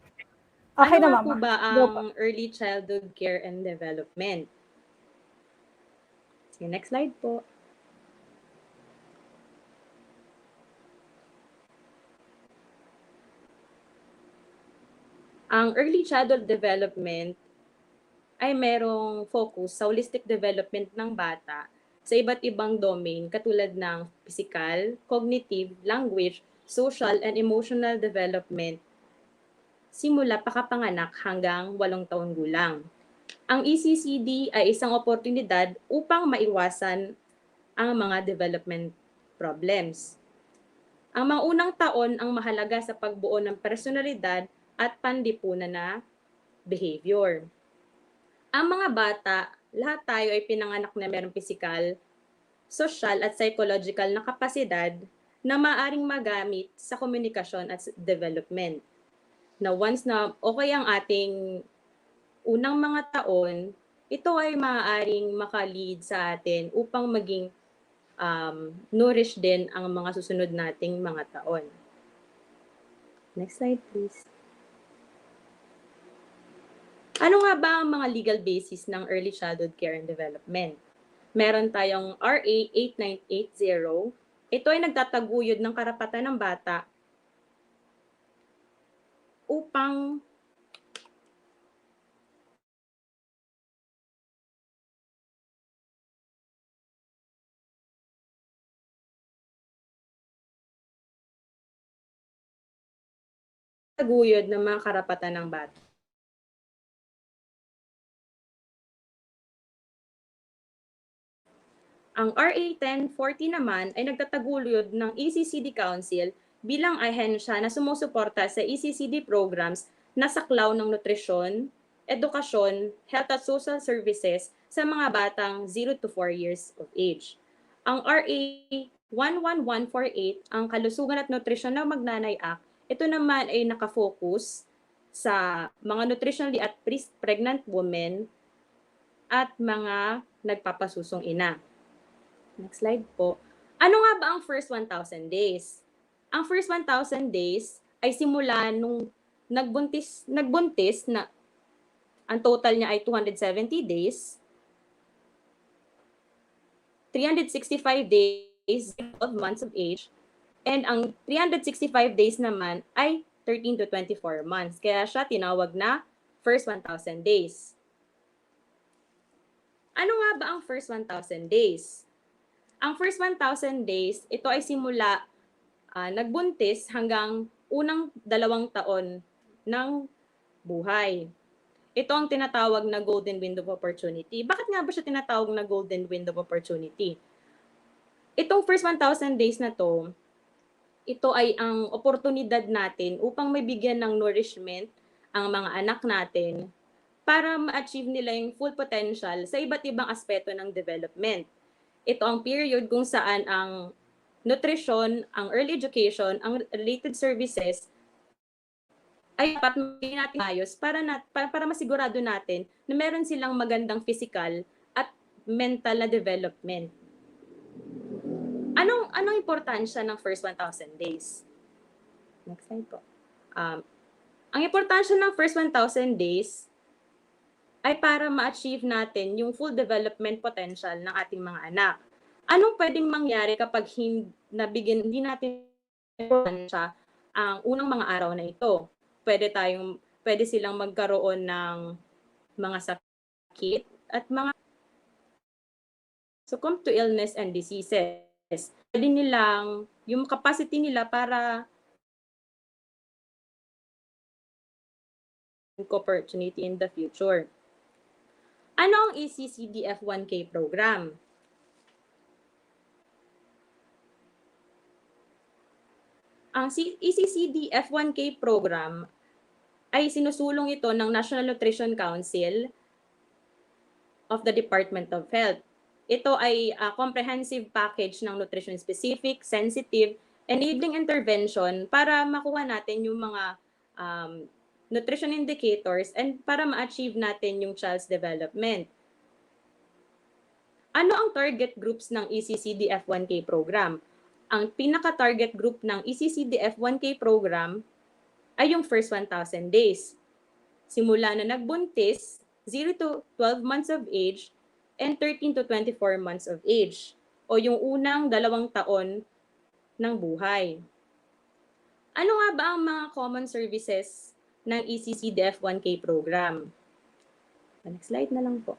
Okay ano na, nga ma'am. po ba Go po. ang early childhood care and development? Sige, next slide po. Ang early childhood development ay merong focus sa holistic development ng bata sa iba't ibang domain katulad ng physical, cognitive, language, social, and emotional development simula pakapanganak hanggang 8 taon gulang. Ang ECCD ay isang oportunidad upang maiwasan ang mga development problems. Ang mga unang taon ang mahalaga sa pagbuo ng personalidad at panlipunan na behavior. Ang mga bata, lahat tayo ay pinanganak na mayroong physical, social at psychological na kapasidad na maaring magamit sa komunikasyon at development. na once na okay ang ating unang mga taon, ito ay maaaring maka-lead sa atin upang maging nourish din ang mga susunod nating mga taon. Next slide, please. Ano nga ba ang mga legal basis ng Early Childhood Care and Development? Meron tayong RA 8980. Ito ay nagtataguyod ng karapatan ng bata upang taguyod ng mga karapatan ng bata. Ang RA 1040 naman ay nagtataguyod ng ECCD Council bilang ahensya na sumusuporta sa ECCD programs na saklaw ng nutrisyon, edukasyon, health at social services sa mga batang 0 to 4 years of age. Ang RA 11148, ang Kalusugan at Nutrisyon ng Magnanay Act, ito naman ay nakafocus sa mga nutritionally at pregnant women at mga nagpapasusong ina. Next slide po. Ano nga ba ang first 1,000 days? Ang first 1,000 days ay simula nung nagbuntis na ang total niya ay 270 days, 365 days, 12 months of age, and ang 365 days naman ay 13 to 24 months. Kaya siya tinawag na first 1,000 days. Ano nga ba ang first 1,000 days? Ang first 1,000 days, ito ay simula nagbuntis hanggang unang 2 taon ng buhay. Ito ang tinatawag na golden window of opportunity. Bakit nga ba siya tinatawag na golden window of opportunity? Itong first 1,000 days na to, ito ay ang oportunidad natin upang mabigyan ng nourishment ang mga anak natin para ma-achieve nila yung full potential sa iba't ibang aspeto ng development. Ito ang period kung saan ang nutrition, ang early education, ang related services ay dapat maging natin ayos para masigurado natin na meron silang magandang physical at mental na development. Anong importansya ng first 1,000 days? Next slide po. Ang importansya ng first 1,000 days ay para ma-achieve natin yung full development potential ng ating mga anak. Anong pwedeng mangyari kapag hindi natin siya ang unang mga araw na ito? Pwede silang magkaroon ng mga sakit at mga succumb to illness and diseases. Pwede nilang, yung capacity nila para opportunity in the future. Ano ang ECCD F1K program? Ang ECCD F1K program ay sinusulong ito ng National Nutrition Council of the Department of Health. Ito ay a comprehensive package ng nutrition-specific, sensitive, enabling intervention para makuha natin yung mga nutrition indicators and para ma-achieve natin yung child's development. Ano ang target groups ng ECCD F1K program? Ang pinaka-target group ng ECCD F1K program ay yung first 1,000 days. Simula na nagbuntis, 0 to 12 months of age, and 13 to 24 months of age, o yung unang 2 taon ng buhay. Ano nga ba ang mga common services ng ECCD F1K program? Next slide na lang po.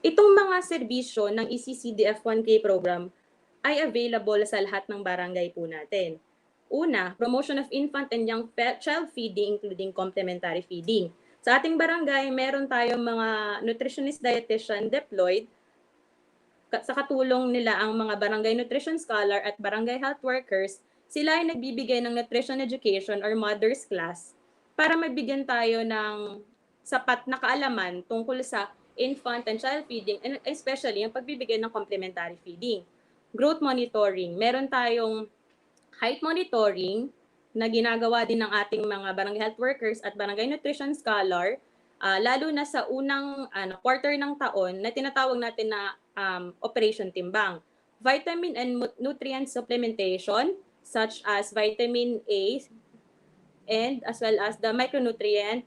Itong mga serbisyo ng ECCD F1K program ay available sa lahat ng barangay po natin. Una, promotion of infant and young child feeding including complementary feeding. Sa ating barangay, meron tayong mga nutritionist dietitian deployed. Sa katulong nila ang mga barangay nutrition scholar at barangay health workers, sila ay nagbibigay ng nutrition education or mother's class para mabigyan tayo ng sapat na kaalaman tungkol sa infant and child feeding and especially ang pagbibigay ng complementary feeding. growth monitoring. Meron tayong height monitoring na ginagawa din ng ating mga barangay health workers at barangay nutrition scholar, lalo na sa unang quarter ng taon na tinatawag natin na Operation Timbang. Vitamin and nutrient supplementation such as vitamin A and as well as the micronutrient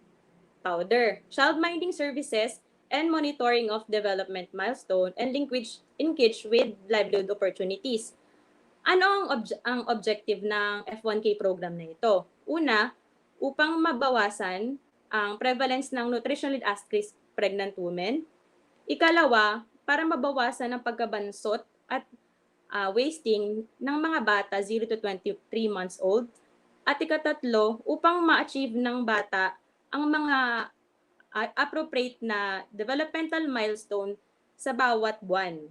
powder. Child-minding services and monitoring of development milestone and linkage with livelihood opportunities. Ano ang objective ng F1K program na ito? Una, upang mabawasan ang prevalence ng nutritionally at-risk pregnant women. Ikalawa, para mabawasan ang pagkabansot at wasting ng mga bata 0 to 23 months old. At ikatatlo, upang ma-achieve ng bata ang mga appropriate na developmental milestone sa bawat buwan.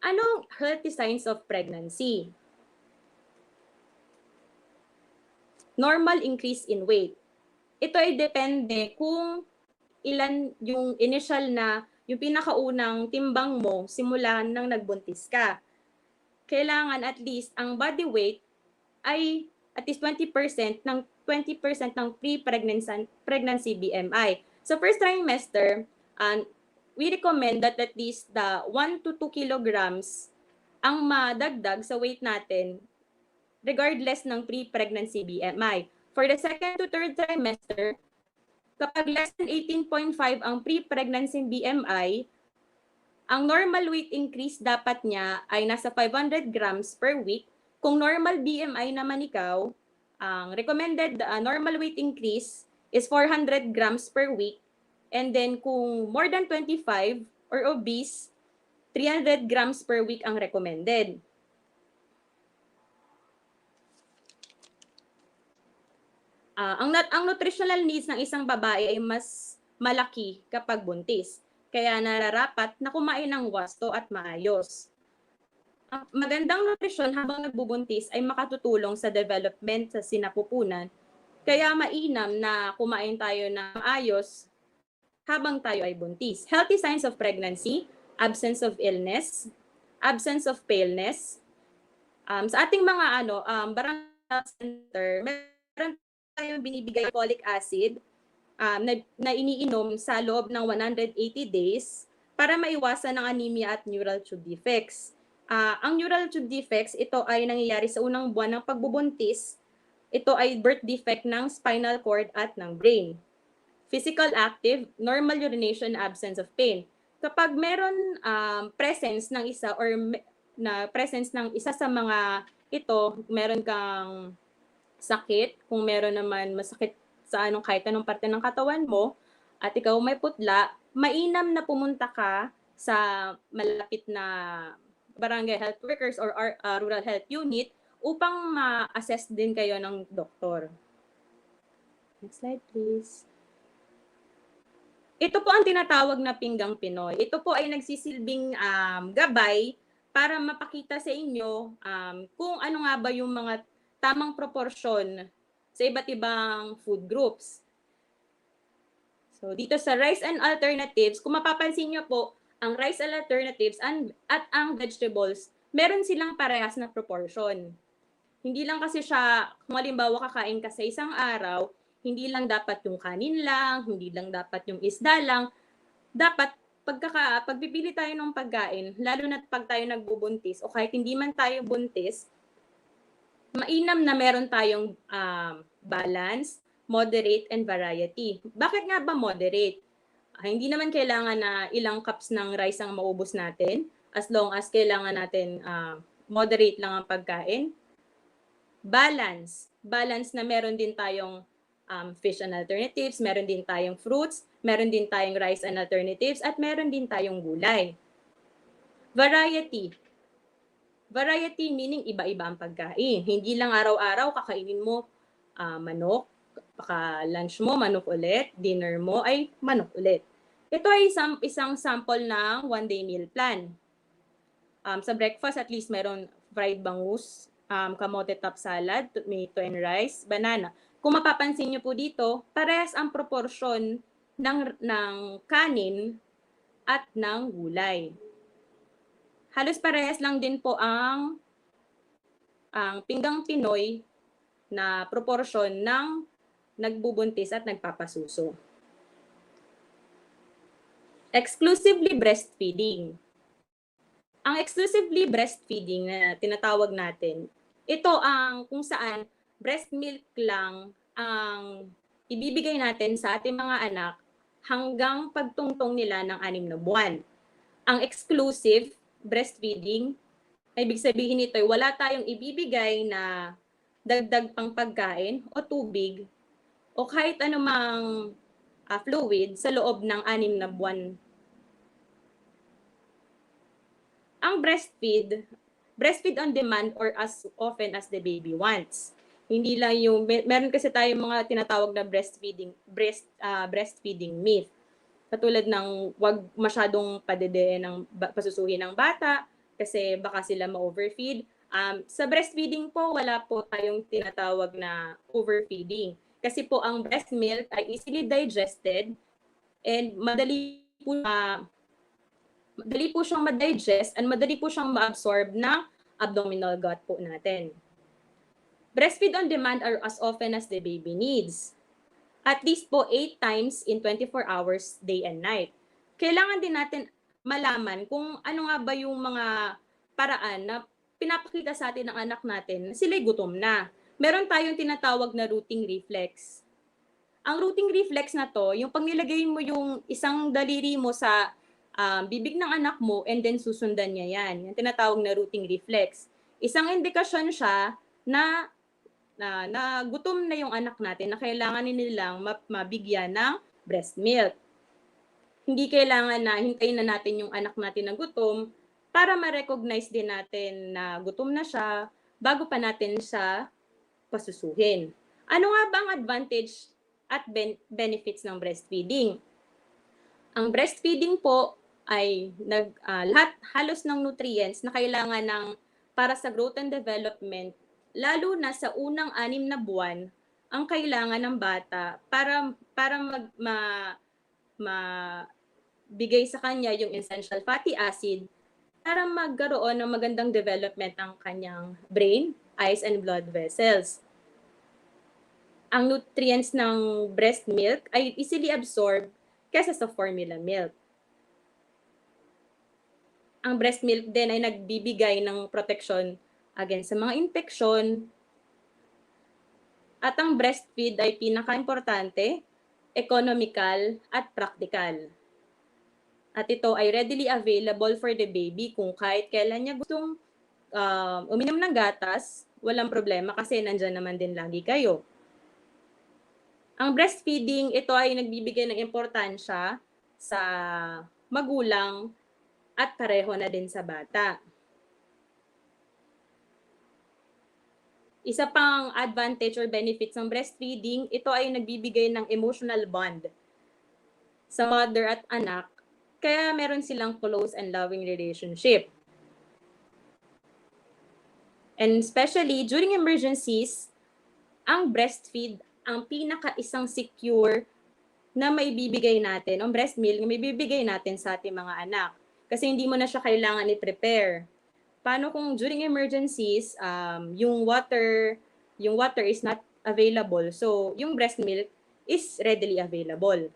Anong healthy signs of pregnancy? Normal increase in weight. Ito ay depende kung ilan yung initial na, yung pinakaunang timbang mo simula nang nagbuntis ka. Kailangan at least ang body weight ay at least 20% ng pre-pregnancy BMI. So first trimester, we recommend that at least the 1 to 2 kilograms ang madagdag sa weight natin regardless ng pre-pregnancy BMI. For the second to third trimester, kapag less than 18.5 ang pre-pregnancy BMI, ang normal weight increase dapat niya ay nasa 500 grams per week. Kung normal BMI naman ikaw, ang recommended normal weight increase is 400 grams per week. And then kung more than 25 or obese, 300 grams per week ang recommended. Ang nutritional needs ng isang babae ay mas malaki kapag buntis. Kaya nararapat na kumain ng wasto at maayos. Ang magandang nutrisyon habang nagbubuntis ay makatutulong sa development sa sinapupunan. Kaya mainam na kumain tayo ng maayos habang tayo ay buntis. Healthy signs of pregnancy, absence of illness, absence of paleness. Sa ating mga barangay health center, meron tayong binibigay folic acid na iniinom sa loob ng 180 days para maiwasan ang anemia at neural tube defects. Ang neural tube defects, ito ay nangyayari sa unang buwan ng pagbubuntis. Ito ay birth defect ng spinal cord at ng brain. Physical active, normal urination, absence of pain. Kapag meron presence ng isa or presence ng isa sa mga ito, meron kang sakit, kung meron naman masakit sa kahit anong parte ng katawan mo, at ikaw may putla, mainam na pumunta ka sa malapit na barangay health workers or rural health unit upang ma-assess din kayo ng doktor. Next slide, please. Ito po ang tinatawag na pinggang Pinoy. Ito po ay nagsisilbing gabay para mapakita sa inyo kung ano nga ba yung mga tamang proportion sa iba't ibang food groups. So dito sa rice and alternatives, kung mapapansin nyo po, ang rice and alternatives at ang vegetables, meron silang parehas na proportion. Hindi lang kasi siya, kung halimbawa kakain ka sa isang araw, hindi lang dapat yung kanin lang, hindi lang dapat yung isda lang. Dapat pagpipili tayo ng pagkain, lalo na pag tayo nagbubuntis o kahit hindi man tayo buntis, mainam na meron tayong balance, moderate, and variety. Bakit nga ba moderate? Hindi naman kailangan na ilang cups ng rice ang maubos natin as long as kailangan natin moderate lang ang pagkain. Balance na meron din tayong fish and alternatives, meron din tayong fruits, meron din tayong rice and alternatives, at meron din tayong gulay. Variety meaning iba-iba ang pagkain. Hindi lang araw-araw kakainin mo manok, lunch mo manok ulit, dinner mo ay manok ulit. Ito ay isang sample ng one-day meal plan. Sa breakfast, at least meron fried bangus, kamote top salad, tomato and rice, banana. Kung mapapansin nyo po dito, parehas ang proportion ng kanin at ng gulay. Halos parehas lang din po ang pinggang Pinoy na proporasyon ng nagbubuntis at nagpapasuso. Exclusively breastfeeding. Ang exclusively breastfeeding na tinatawag natin, ito ang kung saan breast milk lang ang ibibigay natin sa ating mga anak hanggang pagtungtong nila ng 6 na buwan. Ang exclusive breastfeeding, ibig sabihin nito ay wala tayong ibibigay na dagdag pang pagkain o tubig o kahit anumang fluid sa loob ng 6 na buwan. Ang breastfeed on demand or as often as the baby wants. Hindi lang yung, meron kasi tayong mga tinatawag na breastfeeding myth. Katulad ng wag masyadong padedein ng pasusuhin ng bata kasi baka sila ma-overfeed. Sa breastfeeding po, wala po tayong tinatawag na overfeeding. Kasi po ang breast milk ay easily digested and madali po siyang ma-digest and madali po siyang ma-absorb ng abdominal gut po natin. Breastfeed on demand are as often as the baby needs. At least po 8 times in 24 hours, day and night. Kailangan din natin malaman kung ano nga ba yung mga paraan na pinapakita sa atin ng anak natin na sila'y gutom na. Meron tayong tinatawag na rooting reflex. Ang rooting reflex na to, yung pag nilagay mo yung isang daliri mo sa bibig ng anak mo and then susundan niya yan. Yung tinatawag na rooting reflex. Isang indikasyon siya na gutom na yung anak natin na kailangan nilang mabigyan ng breast milk. Hindi kailangan na hintayin na natin yung anak natin na gutom para ma-recognize din natin na gutom na siya bago pa natin siya pasusuhin. Ano nga ba ang advantage at benefits ng breastfeeding? Ang breastfeeding po ay lahat halos ng nutrients na kailangan ng para sa growth and development, lalo na sa unang 6 na buwan, ang kailangan ng bata para bigay sa kanya yung essential fatty acid para magkaroon ng magandang development ang kanyang brain, eyes, and blood vessels. Ang nutrients ng breast milk ay easily absorbed kaysa sa formula milk. Ang breast milk din ay nagbibigay ng protection against sa mga infeksyon. At ang breastfeed ay pinaka-importante, economical at practical. At ito ay readily available for the baby kung kahit kailan niya gustong uminom ng gatas, walang problema kasi nandyan naman din lagi kayo. Ang breastfeeding, ito ay nagbibigay ng importansya sa magulang at pareho na din sa bata. Isa pang advantage or benefits ng breastfeeding, ito ay nagbibigay ng emotional bond sa mother at anak, kaya meron silang close and loving relationship. And especially during emergencies, ang breastfeed ang pinaka-isang secure na maibibigay natin, ang breast milk na maibibigay natin sa ating mga anak. Kasi hindi mo na siya kailangan i-prepare. Paano kung during emergencies, yung water is not available. So, yung breast milk is readily available.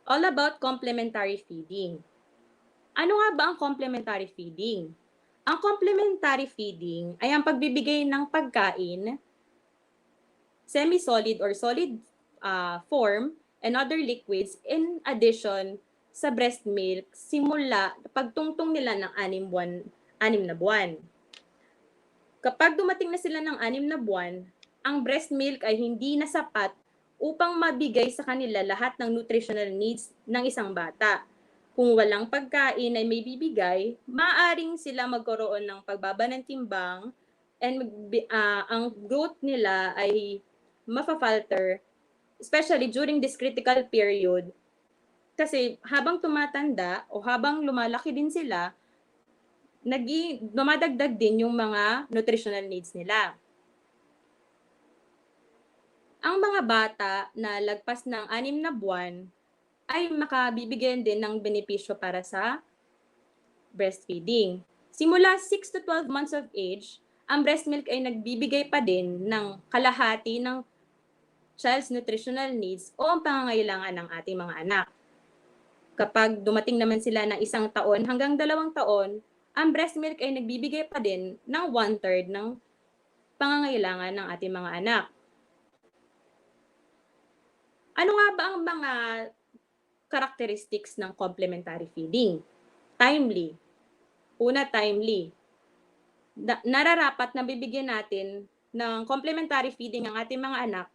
All about complementary feeding. Ano nga ba ang complementary feeding? Ang complementary feeding ay ang pagbibigay ng pagkain, semi-solid or solid form, and other liquids in addition sa breast milk simula pagtungtong nila ng 6 na buwan. Kapag dumating na sila ng 6 na buwan, ang breast milk ay hindi na sapat upang mabigay sa kanila lahat ng nutritional needs ng isang bata. Kung walang pagkain ay may bibigay, maaaring sila magkaroon ng pagbaba ng timbang and ang growth nila ay mafafalter, especially during this critical period. Kasi habang tumatanda o habang lumalaki din sila, dumadagdag din yung mga nutritional needs nila. Ang mga bata na lagpas ng 6 na buwan ay makabibigyan din ng benepisyo para sa breastfeeding. Simula 6 to 12 months of age, ang breast milk ay nagbibigay pa din ng kalahati ng child's nutritional needs o ang pangangailangan ng ating mga anak. Kapag dumating naman sila ng 1 taon hanggang 2 taon, ang breast milk ay nagbibigay pa din ng 1/3 ng pangangailangan ng ating mga anak. Ano nga ba ang mga characteristics ng complementary feeding? Timely. Una, timely. Nararapat na bibigyan natin ng complementary feeding ang ating mga anak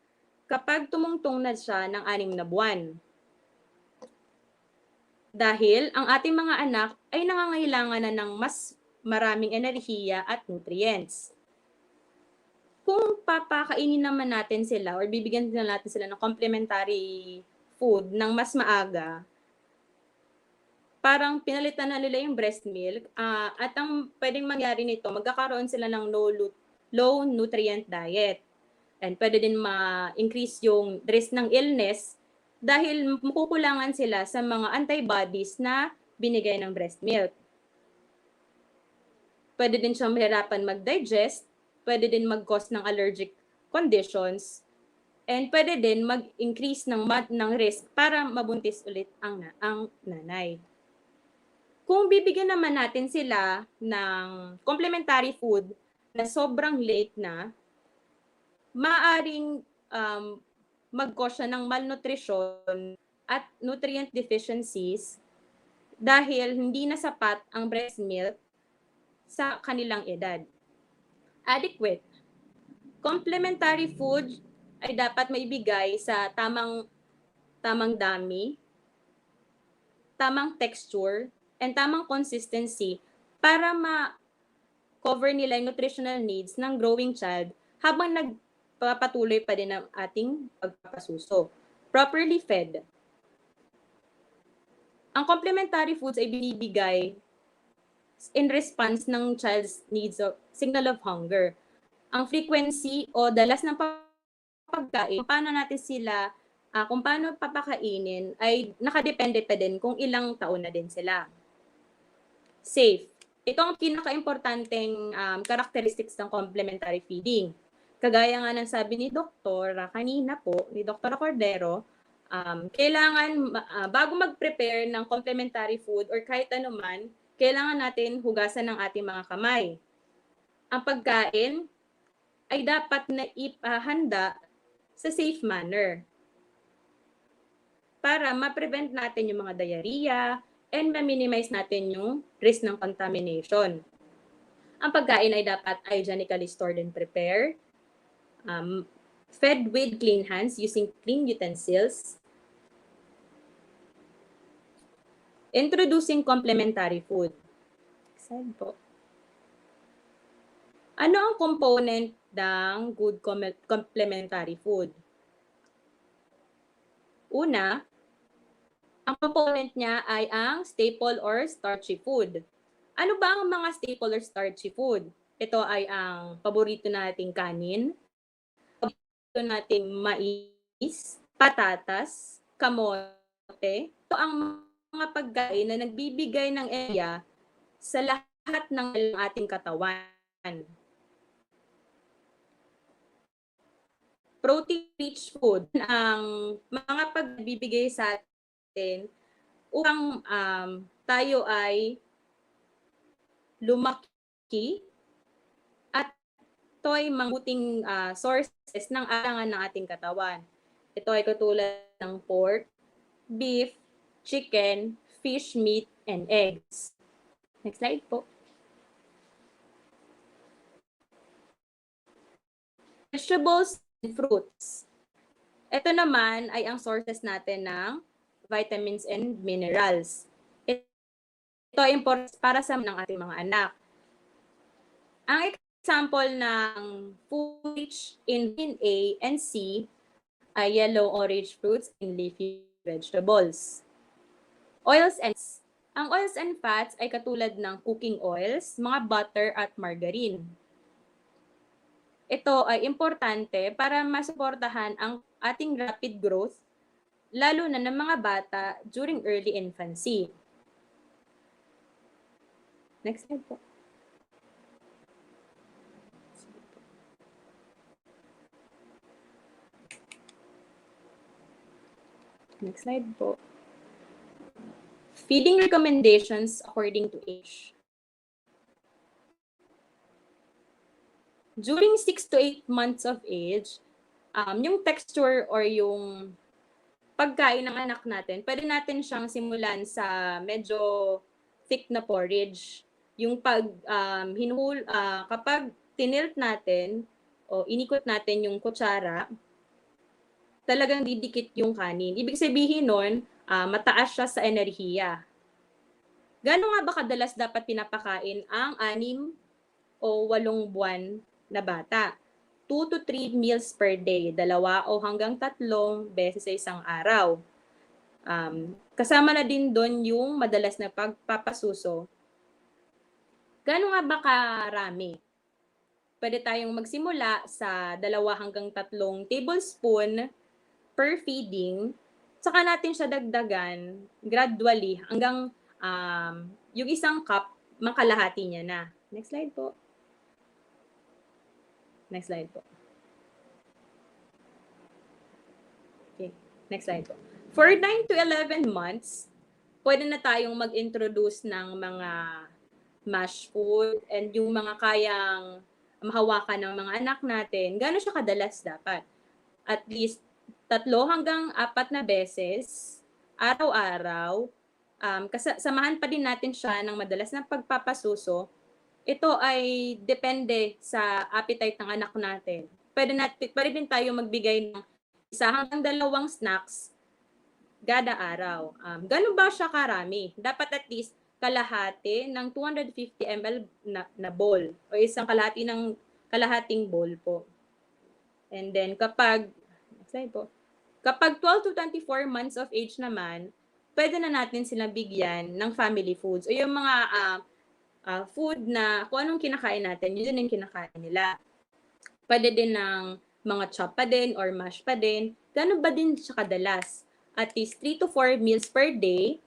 kapag tumungtong na siya ng 6 na buwan. Dahil ang ating mga anak ay nangangailangan na ng mas maraming enerhiya at nutrients. Kung papakainin naman natin sila or bibigyan din natin sila ng complementary food ng mas maaga, parang pinalitan na nila yung breast milk, at ang pwedeng mangyari nito, magkakaroon sila ng low nutrient diet. And pwede din ma-increase yung risk ng illness dahil makukulangan sila sa mga antibodies na binigay ng breast milk. Pwede din siyang mahirapan mag-digest, pwede din mag-cause ng allergic conditions, and pwede din mag-increase ng risk para mabuntis ulit ang nanay. Kung bibigyan naman natin sila ng complementary food na sobrang late na, maaring mag-cause siya ng malnutrition at nutrient deficiencies dahil hindi na sapat ang breast milk sa kanilang edad. Adequate. Complementary food ay dapat maibigay sa tamang dami, tamang texture, and tamang consistency para ma-cover nila yung nutritional needs ng growing child habang nagpapatuloy pa din ang ating pagpapasuso. Properly fed. Ang complementary foods ay binibigay in response ng child's needs of signal of hunger. Ang frequency o dalas ng pagkain, kung paano papakainin ay nakadepende pa din kung ilang taon na din sila. Safe. Ito ang pinaka-importanteng characteristics ng complementary feeding. Kagaya nga ng sabi ni Doktor kanina po, ni Dr. Cordero, kailangan bago mag-prepare ng complementary food or kahit anuman, kailangan natin hugasan ng ating mga kamay. Ang pagkain ay dapat na ipahanda sa safe manner para ma-prevent natin yung mga diarrhea and ma-minimize natin yung risk ng contamination. Ang pagkain ay dapat hygienically stored and prepared, fed with clean hands using clean utensils. Introducing complementary food. Excited po. Ano ang component ng good complementary food? Una, ang component niya ay ang staple or starchy food. Ano ba ang mga staple or starchy food? Ito ay ang paborito nating kanin, paborito nating mais, patatas, kamote. Ito ang mga pagkain na nagbibigay ng enerhiya sa lahat ng ating katawan. Protein-rich food ang mga pagbibigay sa atin upang tayo ay lumaki at ito ay mabuting sources ng alangan ng ating katawan. Ito ay katulad ng pork, beef, chicken, fish, meat, and eggs. Next slide po. Vegetables and fruits. Ito naman ay ang sources natin ng vitamins and minerals. Ito ay important para sa ng ating mga anak. Ang example ng food rich in vitamin A and C ay yellow, orange fruits, and leafy vegetables. Oils and fats. Ang oils and fats ay katulad ng cooking oils, mga butter at margarine. ito ay importante para masuportahan ang ating rapid growth, lalo na ng mga bata during early infancy. Next slide po. Next slide po. Feeding recommendations according to age. During 6 to 8 months of age, yung texture or yung pagkain ng anak natin, pwede natin siyang simulan sa medyo thick na porridge. Yung kapag tinilt natin o inikot natin yung kutsara, talagang didikit yung kanin. Ibig sabihin nun, mataas siya sa enerhiya. Gano'n nga ba kadalas dapat pinapakain ang 6 o 8 buwan na bata? 2 to 3 meals per day, 2 o hanggang 3 beses sa isang araw. Kasama na din doon yung madalas na pagpapasuso. Gano'n nga ba karami? Pwede tayong magsimula sa 2 hanggang 3 tablespoon per feeding, saka natin siya dagdagan gradually hanggang yung isang cup, makalahati niya na. Next slide po. Next slide po. Okay, next slide po. For 9 to 11 months, pwede na tayong mag-introduce ng mga mash food and yung mga kayang mahawakan ng mga anak natin. Gano'n siya kadalas dapat? At least 3 hanggang 4 na beses, araw-araw. Samahan pa din natin siya ng madalas na pagpapasuso. Ito ay depende sa appetite ng anak natin. Pwede din tayo magbigay ng 1 hanggang 2 snacks kada araw. Gano'n ba siya karami? Dapat at least kalahati ng 250 ml na bowl o isang kalahating bowl po. And then kapag 12 to 24 months of age naman, pwede na natin silang bigyan ng family foods o yung mga food na kung anong kinakain natin, yun din yung kinakain nila. Pwede din ng mga chop pa din or mash pa din. Gano'n ba din siya kadalas? At least 3 to 4 meals per day,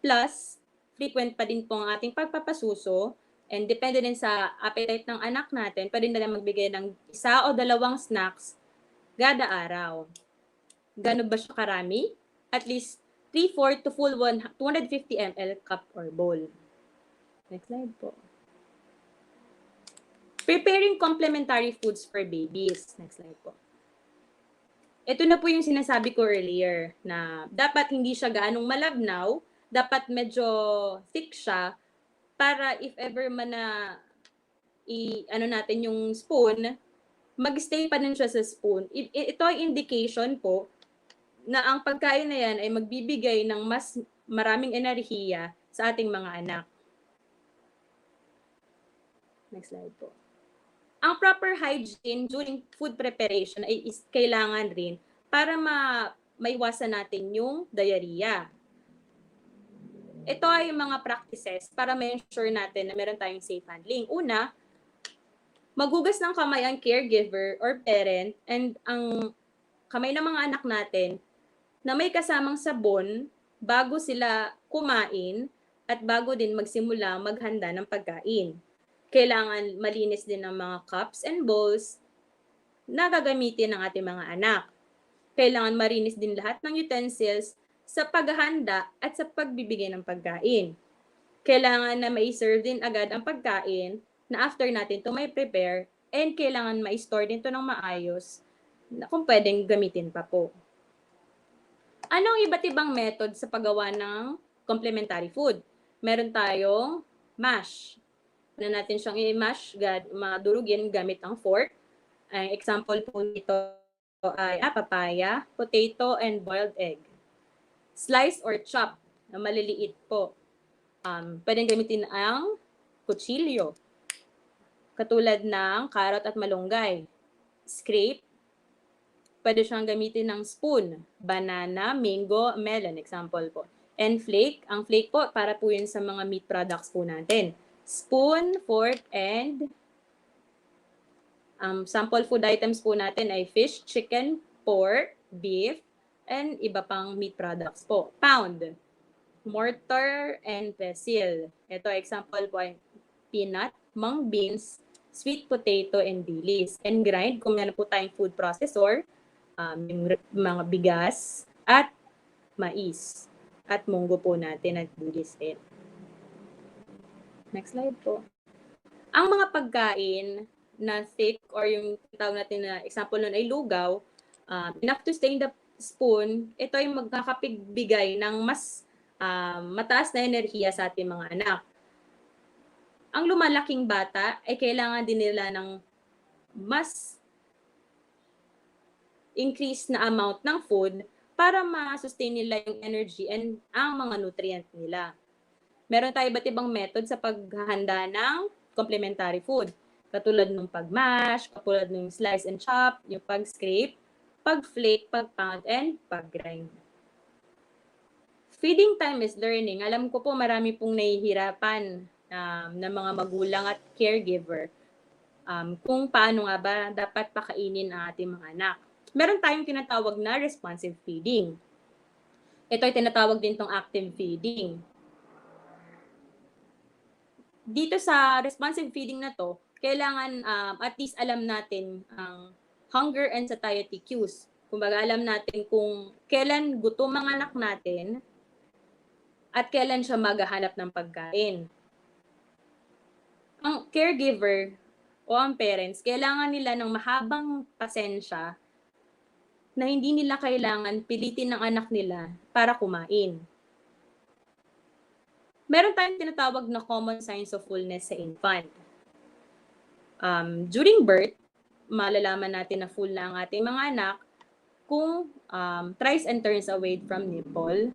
plus frequent pa din po ang ating pagpapasuso, and depende din sa appetite ng anak natin, pwede na lang magbigay ng 1 o 2 snacks kada araw. Gano'n ba siya karami? At least 3/4 to full 250 ml cup or bowl. Next slide po. Preparing complementary foods for babies. Next slide po. Ito na po yung sinasabi ko earlier na dapat hindi siya gaanong malabnaw, dapat medyo thick siya para if ever man na natin yung spoon, mag-stay pa din siya sa spoon. Ito ay indication po na ang pagkain na yan ay magbibigay ng mas maraming enerhiya sa ating mga anak. Next slide po. Ang proper hygiene during food preparation ay kailangan rin para maiwasan natin yung diarrhea. Ito ay mga practices para ma-ensure natin na meron tayong safe handling. Una, maghugas ng kamay ang caregiver or parent and ang kamay ng mga anak natin na may kasamang sabon bago sila kumain at bago din magsimula maghanda ng pagkain. Kailangan malinis din ang mga cups and bowls na gagamitin ng ating mga anak. Kailangan marinis din lahat ng utensils sa paghahanda at sa pagbibigay ng pagkain. Kailangan na mai-serve din agad ang pagkain na after natin ito may prepare and kailangan ma-store din ito ng maayos na kung pwedeng gamitin pa po. Anong iba't ibang method sa paggawa ng complementary food? Meron tayong mash. Na natin siyang i-mash, madurugin gamit ang fork. Ang example po nito ay papaya, potato, and boiled egg. Slice or chop na maliliit po. Pwedeng gamitin ang kutsilyo. Katulad ng carrot at malunggay. Scrape. Pwede siyang gamitin ng spoon. Banana, mango, melon. Example po. And flake. Ang flake po, para po yun sa mga meat products po natin. Spoon, fork, and Sample food items po natin ay fish, chicken, pork, beef, and iba pang meat products po. Pound, mortar, and pestle. Ito, example po ay peanut, mung beans, sweet potato, and dilis. And grind, kung meron po tayong food processor, yung mga bigas, at mais. At munggo po natin at dilis din. Next slide po. Ang mga pagkain na thick or yung tawag natin na example nun ay lugaw, enough to stain the spoon, ito ay magkakapigbigay ng mas mataas na enerhiya sa ating mga anak. Ang lumalaking bata ay kailangan din nila ng mas increase na amount ng food para ma-sustain nila yung energy and ang mga nutrient nila. Meron tayo iba't ibang method sa paghahanda ng complementary food. Katulad ng pag-mash, katulad ng slice and chop, yung pag-scrape, pag-flake, pag-pound, and pag-grind. Feeding time is learning. Alam ko po marami pong nahihirapan ng mga magulang at caregiver kung paano nga ba dapat pakainin ang ating mga anak. Meron tayong tinatawag na responsive feeding. Ito ay tinatawag din tong active feeding. Dito sa responsive feeding na to, kailangan at least alam natin ang hunger and satiety cues. Kumbaga alam natin kung kailan gutom ang anak natin at kailan siya maghahanap ng pagkain. Ang caregiver o ang parents, kailangan nila ng mahabang pasensya na hindi nila kailangan pilitin ng anak nila para kumain. Meron tayong tinatawag na common signs of fullness sa infant. During birth, malalaman natin na full na ang ating mga anak kung tries and turns away from nipple.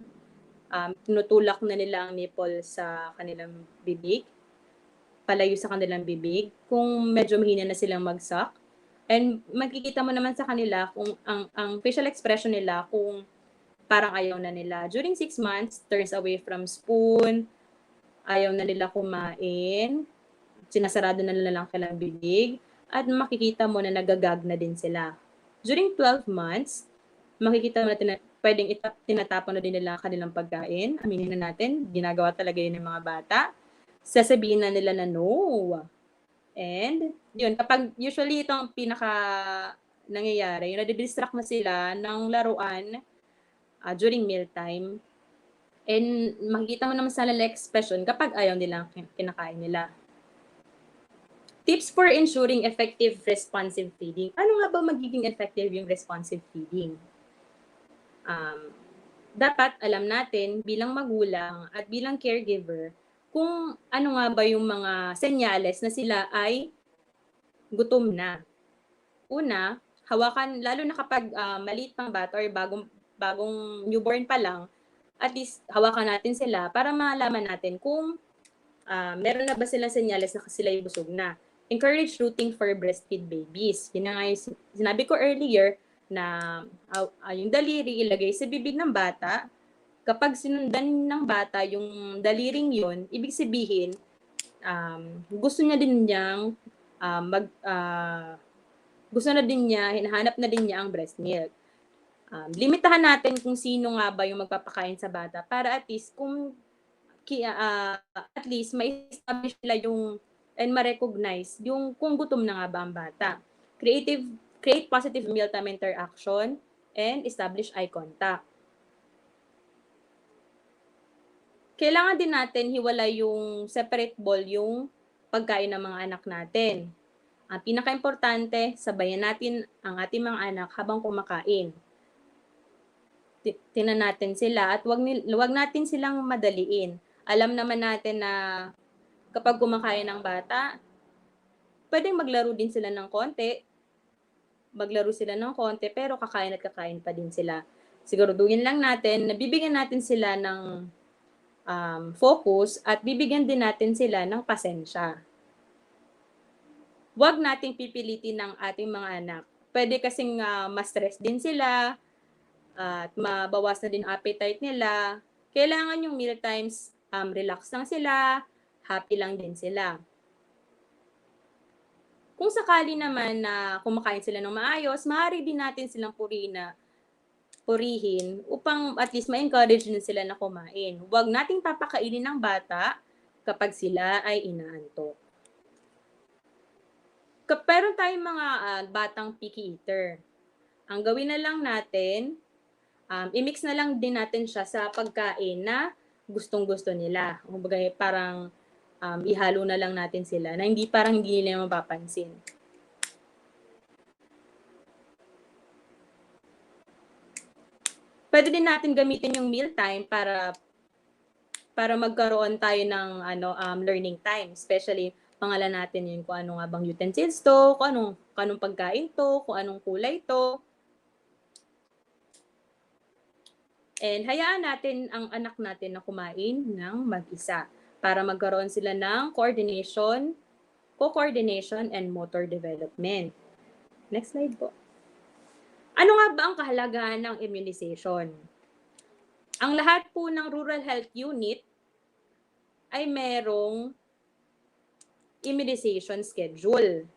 Tinutulak na nila ang nipple sa kanilang bibig, palayo sa kanilang bibig, kung medyo mahina na silang mag-suck. And makikita mo naman sa kanila kung ang facial expression nila kung parang ayaw na nila. During 6 months, turns away from spoon, ayaw na nila kumain, sinasarado na nila lang kanilang bibig, at makikita mo na nagagag na din sila. During 12 months, makikita mo na pwedeng tinatapon na din nila kanilang pagkain. Aminin na natin, ginagawa talaga yun ng mga bata. Sasabihin na nila na no. And yun, kapag usually itong pinaka nangyayari, yung nadidistract na sila ng laruan during mealtime. And makikita mo naman sa nila expression kapag ayaw nilang kinakain nila. Tips for ensuring effective responsive feeding. Ano nga ba magiging effective yung responsive feeding? Dapat alam natin bilang magulang at bilang caregiver kung ano nga ba yung mga senyales na sila ay gutom na. Una, hawakan, lalo na kapag maliit pang bata or bagong newborn pa lang, at least hawakan natin sila para malaman natin kung meron na ba silang senyales na sila ay busog na. Encourage rooting for breastfeed babies. Yun na nga yung sinabi ko earlier na yung daliri ilagay sa bibig ng bata. Kapag sinundan ng bata yung daliring yon, ibig sabihin, gusto niya din niyang gusto na din niya, hinahanap na din niya ang breast milk. Limitahan natin kung sino nga ba yung magpapakain sa bata para at least at least ma-establish nila yung and ma-recognize yung kung gutom na nga ba ang bata. Create positive mealtime interaction and establish eye contact. Kailangan din natin hiwalay yung separate bowl yung pagkain ng mga anak natin. Ang pinaka-importante, sabayan natin ang ating mga anak habang kumakain. Tingnan natin sila at wag natin silang madaliin. Alam naman natin na kapag kumakain ng bata, pwedeng maglaro din sila ng konti. Maglaro sila ng konti pero kakain at kakain pa din sila. Siguraduhin lang natin na bibigyan natin sila ng focus at bibigyan din natin sila ng pasensya. Huwag nating pipilitin ng ating mga anak. Pwede kasing ma-stress din sila at mabawas na din appetite nila. Kailangan yung meal times, relax lang sila, happy lang din sila. Kung sakali naman na kumakain sila ng maayos, maaari din natin silang purihin upang at least ma-encourage din sila na kumain. Huwag nating papakainin ng bata kapag sila ay inaantok. Pero tayong mga batang picky eater, ang gawin na lang natin, i-mix na lang din natin siya sa pagkain na gustong-gusto nila. Kumbaga parang ihalo na lang natin sila na hindi parang hindi nila mapapansin. Pwede din natin gamitin yung mealtime para magkaroon tayo ng learning time, especially pangalan natin yun kung ano nga bang utensils to, kung anong pagkain to, kung anong kulay to. And hayaan natin ang anak natin na kumain ng mag-isa para magkaroon sila ng co-coordination, and motor development. Next slide po. Ano nga ba ang kahalagahan ng immunization? Ang lahat po ng Rural Health Unit ay merong immunization schedule.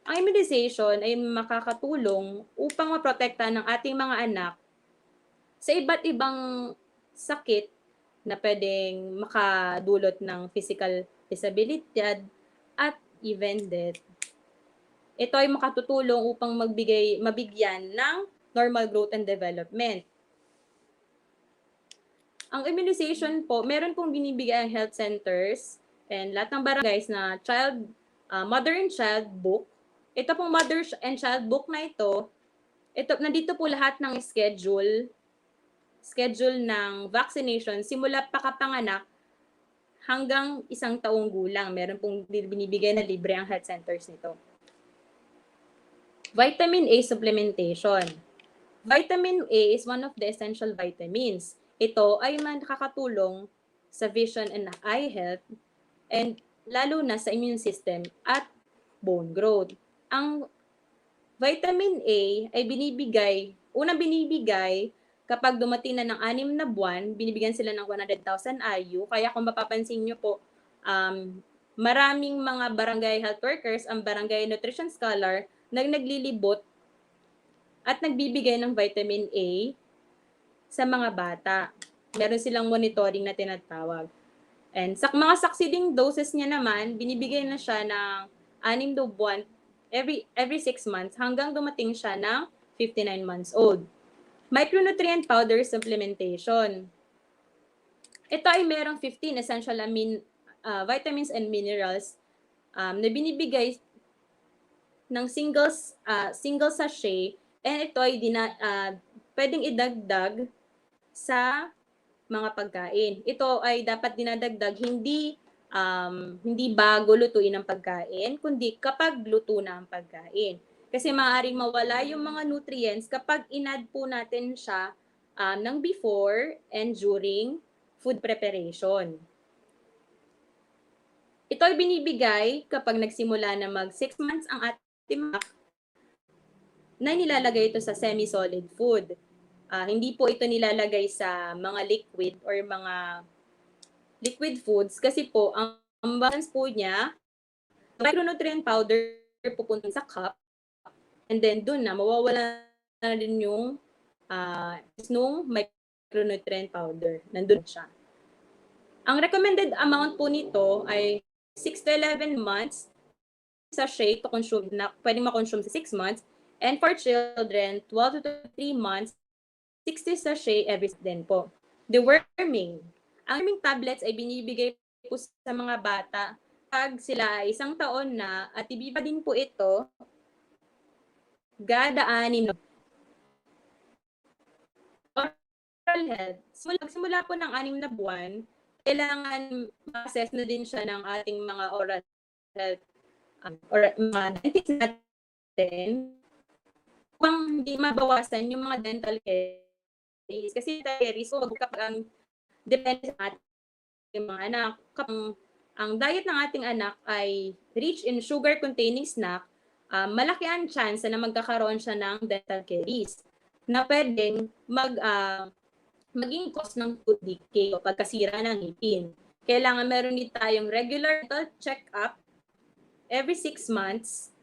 Ang immunization ay makakatulong upang maprotektahan ng ating mga anak sa iba't ibang sakit na pwedeng makadulot ng physical disability at even death. Ito ay makatutulong upang mabigyan ng normal growth and development. Ang immunization po, meron pong binibigay ang health centers and lahat ng barangays na mother and child book. Ito pong mother and child book na ito, nandito po lahat ng schedule ng vaccination simula pakapanganak hanggang 1 taong gulang. Meron pong binibigay na libre ang health centers nito. Vitamin A supplementation. Vitamin A is one of the essential vitamins. Ito ay nakakatulong sa vision and eye health and lalo na sa immune system at bone growth. Ang vitamin A ay binibigay kapag dumating na ng 6 na buwan, binibigyan sila ng 100,000 IU. Kaya kung mapapansin nyo po, maraming mga barangay health workers, ang barangay nutrition scholar, naglilibot at nagbibigay ng vitamin A sa mga bata. Meron silang monitoring na tinatawag. And sa mga succeeding doses niya naman, binibigay na siya ng 6 na buwan every 6 months hanggang dumating siya ng 59 months old. Micronutrient powder supplementation. Ito ay merong 15 essential vitamins and minerals na binibigay ng single sachet, and ito ay pwedeng idagdag sa mga pagkain. Ito ay dapat dinadagdag hindi bago lutuin ang pagkain, kundi kapag luto na ang pagkain. Kasi maaaring mawala yung mga nutrients kapag in-add po natin siya ng before and during food preparation. Ito ay binibigay kapag nagsimula na mag 6 months ang ating anak na nilalagay ito sa semi-solid food. Hindi po ito nilalagay sa mga liquid or mga liquid foods kasi po ang balance po niya, micronutrient powder pupunta sa cup, and then doon na mawawala na din yung micronutrient powder. Nandun siya. Ang recommended amount po nito ay 6 to 11 months sachet to consume na pwedeng ma-consume sa 6 months, and for children 12 to 3 months 60 sachet every din po. Deworming. Ang worming tablets ay binibigay po sa mga bata pag sila ay 1 taon na, at ibiba din po ito gadaanin oral health. Simula po ng 6 na buwan, kailangan ma-assess na din siya ng ating mga oral health or mga dentist natin upang hindi mabawasan yung mga dental caries. Kasi caries, kapag depende sa ating mga anak, kapag ang diet ng ating anak ay rich in sugar-containing snack, malaki ang chance na magkakaroon siya ng dental caries na pwedeng maging cause ng tooth decay o pagkasira ng ngipin. Kailangan meron din tayong regular dental check-up every 6 months,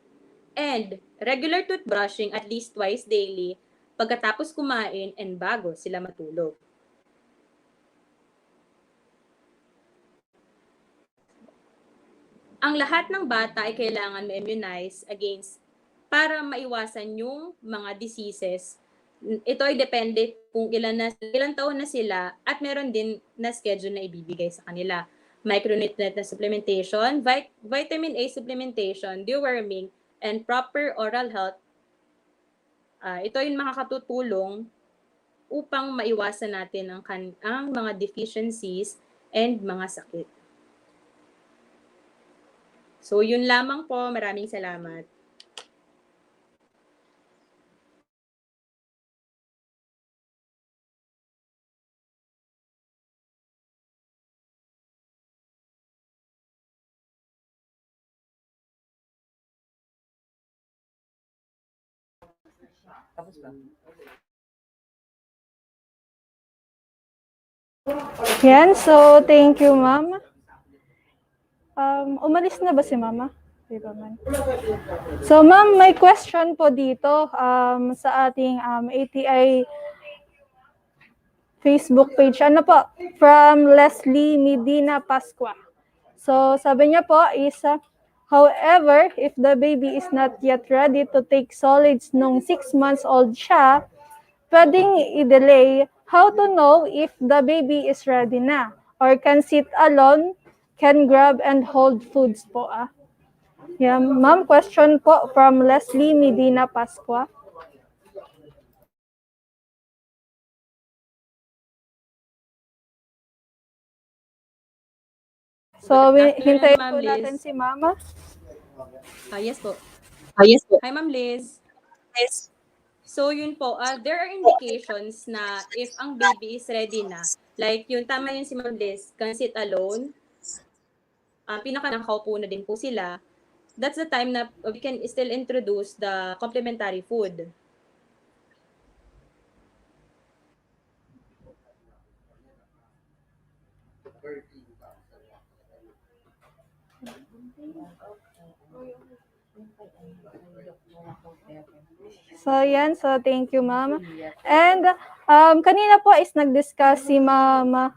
and regular toothbrushing at least twice daily pagkatapos kumain and bago sila matulog. Ang lahat ng bata ay kailangan ma-immunize against para maiwasan yung mga diseases. Ito ay depende kung ilang taon na sila at meron din na schedule na ibibigay sa kanila. Micronutrient na supplementation, vitamin A supplementation, deworming, and proper oral health. Ito yung makakatutulong upang maiwasan natin ang mga deficiencies and mga sakit. So, yun lamang po. Maraming salamat. Yan, so thank you, ma'am. Umalis na ba si mama? Di ba man? So, ma'am, may question po dito sa ating ATI Facebook page. Ano po? From Leslie Medina Pascua. So, sabi niya po is, however, if the baby is not yet ready to take solids nung 6 months old siya, pwedeng i-delay. How to know if the baby is ready na? Or can sit alone, can grab and hold foods po Yeah, ma'am, question po from Leslie Medina Pascua. So, hintayin Ma'am po Liz. natin si mama. Yes po. Hi, Ma'am Liz. So, yun po, there are indications na if ang baby is ready na, like yung tama yun si Ma'am Liz, can sit alone, nakaupo na din po sila, that's the time na we can still introduce the complementary food. So, yan. So, thank you, ma'am. And, kanina po is nag-discuss si ma'am,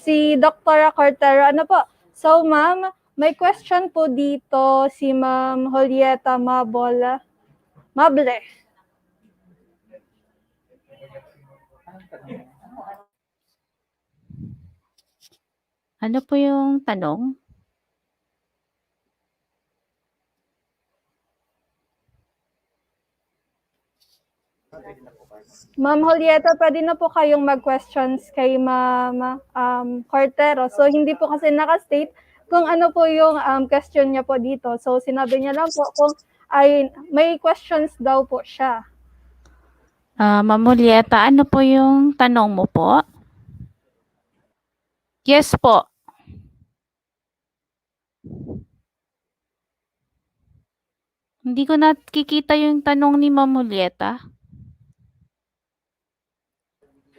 si Dr. Cortero. Ano po? So, ma'am, may question po dito si Ma'am Julieta Mable. Ano po yung tanong? Ma'am Julieta, pwede na po kayong mag-questions kay Ma'am Cortero. So, hindi po kasi nakastate kung ano po yung question niya po dito. So, sinabi niya lang po kung ay may questions daw po siya. Ma'am Julieta, ano po yung tanong mo po? Yes po. Hindi ko nakikita yung tanong ni Ma'am Julieta.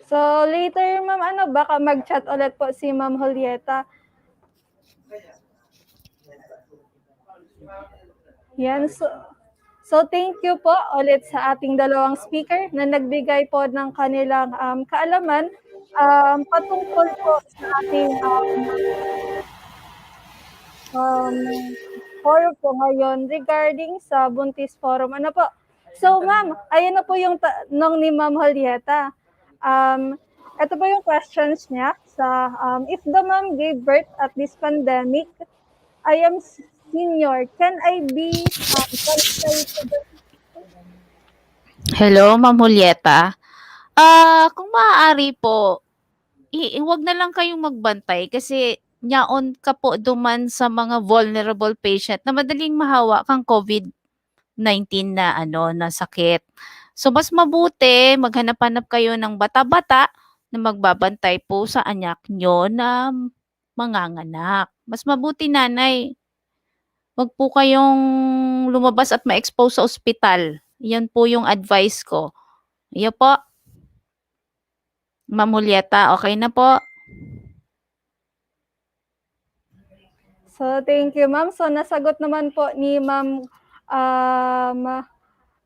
So, later, ma'am, baka mag-chat ulit po si Ma'am Julieta. Yan. So, thank you po ulit sa ating dalawang speaker na nagbigay po ng kanilang kaalaman patungkol po sa ating forum po ngayon regarding sa Buntis Forum. Ano po? So, ma'am, ayun na po yung tanong ni Ma'am Julieta. Ito po yung questions niya sa if the mom gave birth at this pandemic, I am senior, can I be qualified to the... Hello, Ma'am Julieta. Kung maaari po, wag na lang kayong magbantay kasi nyaon ka po duman sa mga vulnerable patient na madaling mahawa kang COVID-19 na na sakit. So mas mabuti maghanap-hanap kayo ng bata-bata na magbabantay po sa anak nyo na manganganak. Mas mabuti, nanay. Wag po kayong lumabas at ma-expose sa ospital. Yan po yung advice ko. Iyo po. Ma'am Julieta, okay na po? So, thank you, ma'am. So, nasagot naman po ni ma'am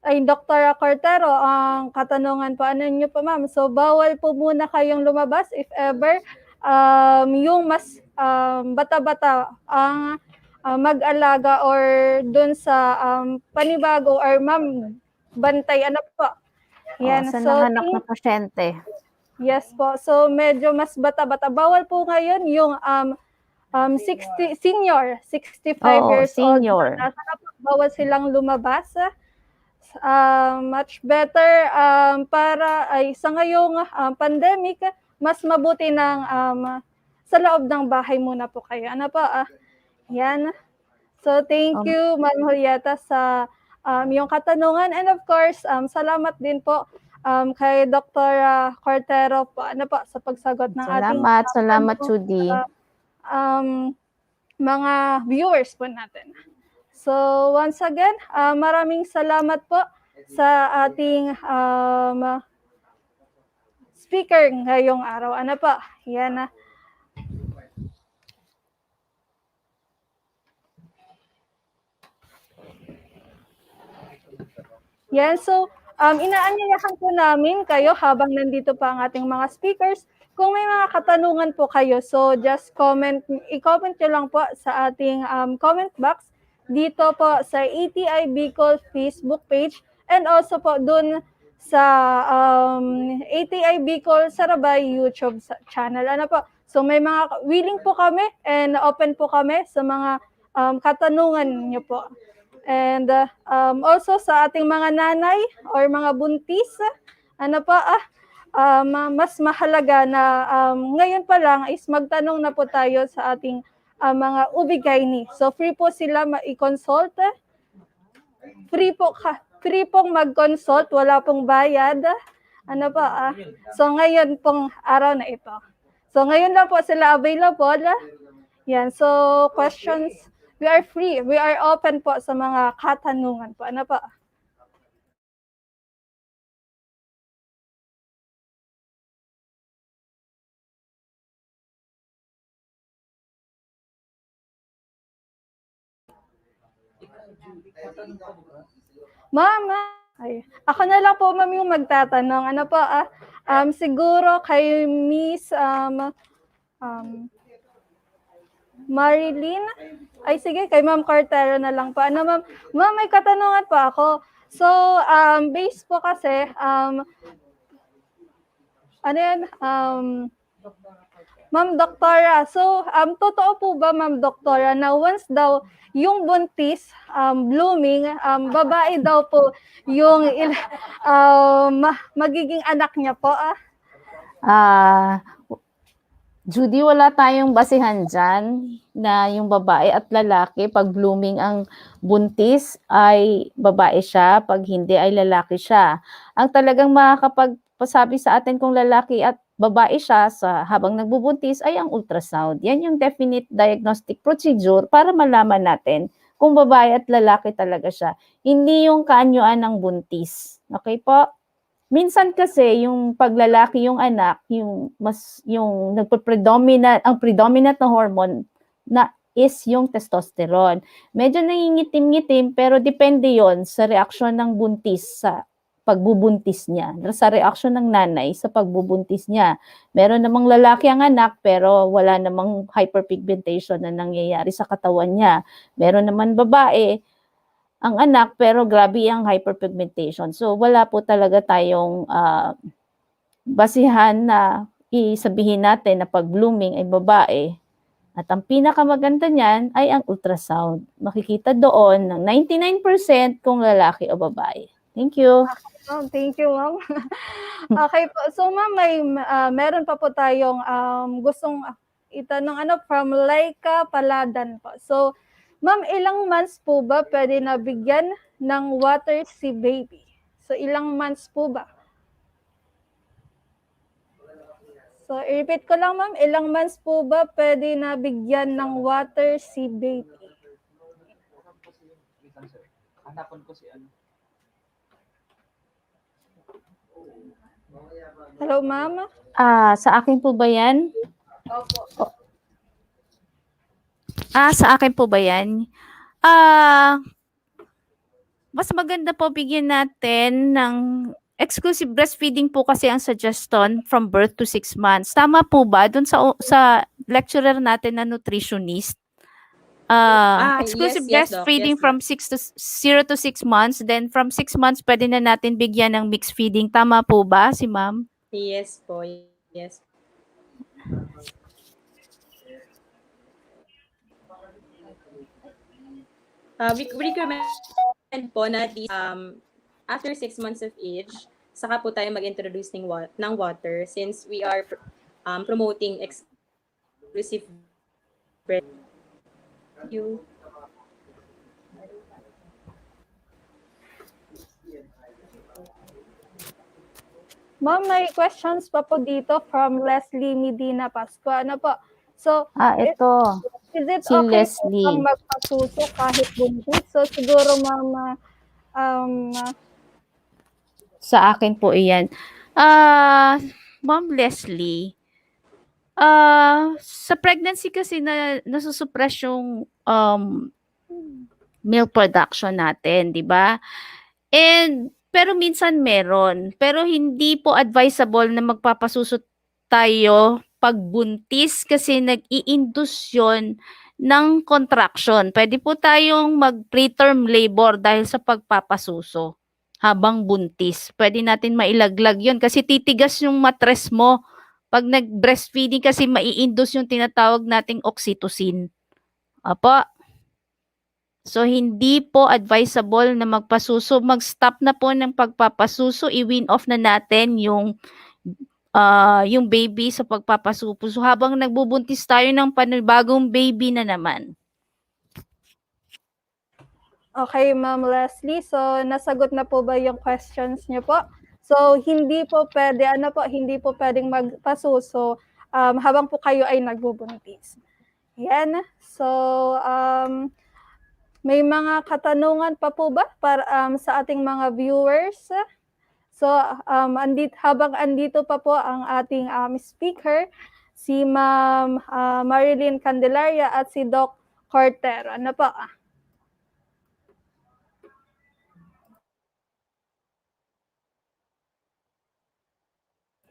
Dr. Cortero ang katanungan po. Ano niyo po, ma'am? So, bawal po muna kayong lumabas if ever yung mas bata-bata ang mag-alaga or dun sa panibago or ma'am, bantay, ano po? Yan. Sa So, nanganak na pasyente. yes po. So, medyo mas bata-bata. Bawal po ngayon yung 60 senior, 65 years Senior. old. Nasa na po, bawal silang lumabas. Much better para ay sa ngayong pandemic, mas mabuti ng sa loob ng bahay muna po kayo. Ano po? Yan. So, thank you, Ma'am Julieta, sa yung katanungan. And of course, salamat din po kay Dr. Cortero po, ano po, sa pagsagot ng ating Salamat, Judy. mga viewers po natin. So, once again, maraming salamat po sa ating speaker ngayong araw. Ano po? Yan. Yan, so inaanyayahan po namin kayo habang nandito pa ang ating mga speakers. Kung may mga katanungan po kayo, so just i-comment nyo lang po sa ating comment box dito po sa ATI Bicol Facebook page and also po dun sa ATI Bicol Sarabay YouTube channel. Ano po? So may mga willing po kami and open po kami sa mga katanungan nyo po. And also sa ating mga nanay or mga buntis, ano pa, mas mahalaga na ngayon pa lang is magtanong na po tayo sa ating mga ubigayni. So free po sila i-consult. Free pong mag-consult, wala pong bayad. Ano pa, so ngayon pong araw na ito. So ngayon lang po sila available. Yan, so questions, we are free. We are open po sa mga katanungan po. Ano po? Mama, ako na lang po, ma'am, yung magtatanong. Ano po, siguro kay Miss Marilyn. Ay, sige, kay Ma'am Cortero na lang po. Ano, ma'am? Ma'am, may katanungan po ako. So, based po kasi, ano yan? Ma'am Doktora, so, totoo po ba, Ma'am Doktora, na once daw yung buntis, blooming, babae daw po yung magiging anak niya po? Judy, wala tayong basihan dyan na yung babae at lalaki, pag blooming ang buntis ay babae siya, pag hindi ay lalaki siya. Ang talagang makakapagpasabi sa atin kung lalaki at babae siya sa habang nagbubuntis ay ang ultrasound. Yan yung definite diagnostic procedure para malaman natin kung babae at lalaki talaga siya. Hindi yung kaanyuan ng buntis. Okay po? Minsan kasi yung paglalaki yung anak, yung ang predominant na hormone na is yung testosterone. Medyo nangingitim-ngitim pero depende yon sa reaksyon ng buntis sa pagbubuntis niya, sa reaksyon ng nanay sa pagbubuntis niya. Meron namang lalaki ang anak pero wala namang hyperpigmentation na nangyayari sa katawan niya. Meron naman babae ang anak pero grabe ang hyperpigmentation. So wala po talaga tayong basihan na isabihin natin na pag blooming ay babae. At ang pinakamaganda niyan ay ang ultrasound. Makikita doon ng 99% kung lalaki o babae. Thank you. Oh, thank you, ma'am. Okay po. So, ma'am, meron pa po tayong gustong itanong from Laika Paladan po. So, ma'am, ilang months po ba pwede na bigyan ng water si baby? So, ilang months po ba? So, i-repeat ko lang, ma'am, ilang months po ba pwede na bigyan ng water si baby? Hanapon ko si ano. Hello, ma'am? Sa akin po ba yan? Opo. Sa akin po ba yan? Ah, mas maganda po bigyan natin ng exclusive breastfeeding po kasi ang suggestion from birth to 6 months. Tama po ba dun sa lecturer natin na nutritionist? Exclusive Yes, Doc. breastfeeding Yes, Doc. from 0 to 6 months, then from 6 months pwede na natin bigyan ng mixed feeding. Tama po ba si ma'am? Yes po. Yes. We recommend po na at least after 6 months of age, saka po tayo mag-introduce ng water since we are promoting exclusive breast. Thank you. Ma'am, may questions pa po dito from Leslie Medina Pascua. Ano po? So, Ito. is it Si okay po Leslie. bang magpasuso kahit buntis? So, siguro ma'am, Sa akin po iyan. Ma'am Leslie, sa pregnancy kasi nasusuppress yung milk production natin, 'di ba? Pero minsan meron, pero hindi po advisable na magpapasuso tayo pag buntis kasi nag-i-induce 'yon ng contraction. Pwede po tayong mag-preterm labor dahil sa pagpapasuso habang buntis. Pwede natin mailaglag 'yon kasi titigas yung matres mo. Pag nag-breastfeeding kasi mai-induce yung tinatawag nating oxytocin. Apo. So, hindi po advisable na magpasuso. Mag-stop na po ng pagpapasuso. I-wean off na natin yung baby sa pagpapasuso. So, habang nagbubuntis tayo ng panibagong baby na naman. okay, Ma'am Leslie. So, nasagot na po ba yung questions niyo po? So, hindi po pwedeng magpasuso habang po kayo ay nagbubuntis. Yan. So, may mga katanungan pa po ba para sa ating mga viewers? So, habang andito pa po ang ating speaker, si Ma'am Marilyn Candelaria at si Doc Cortero. Ano po?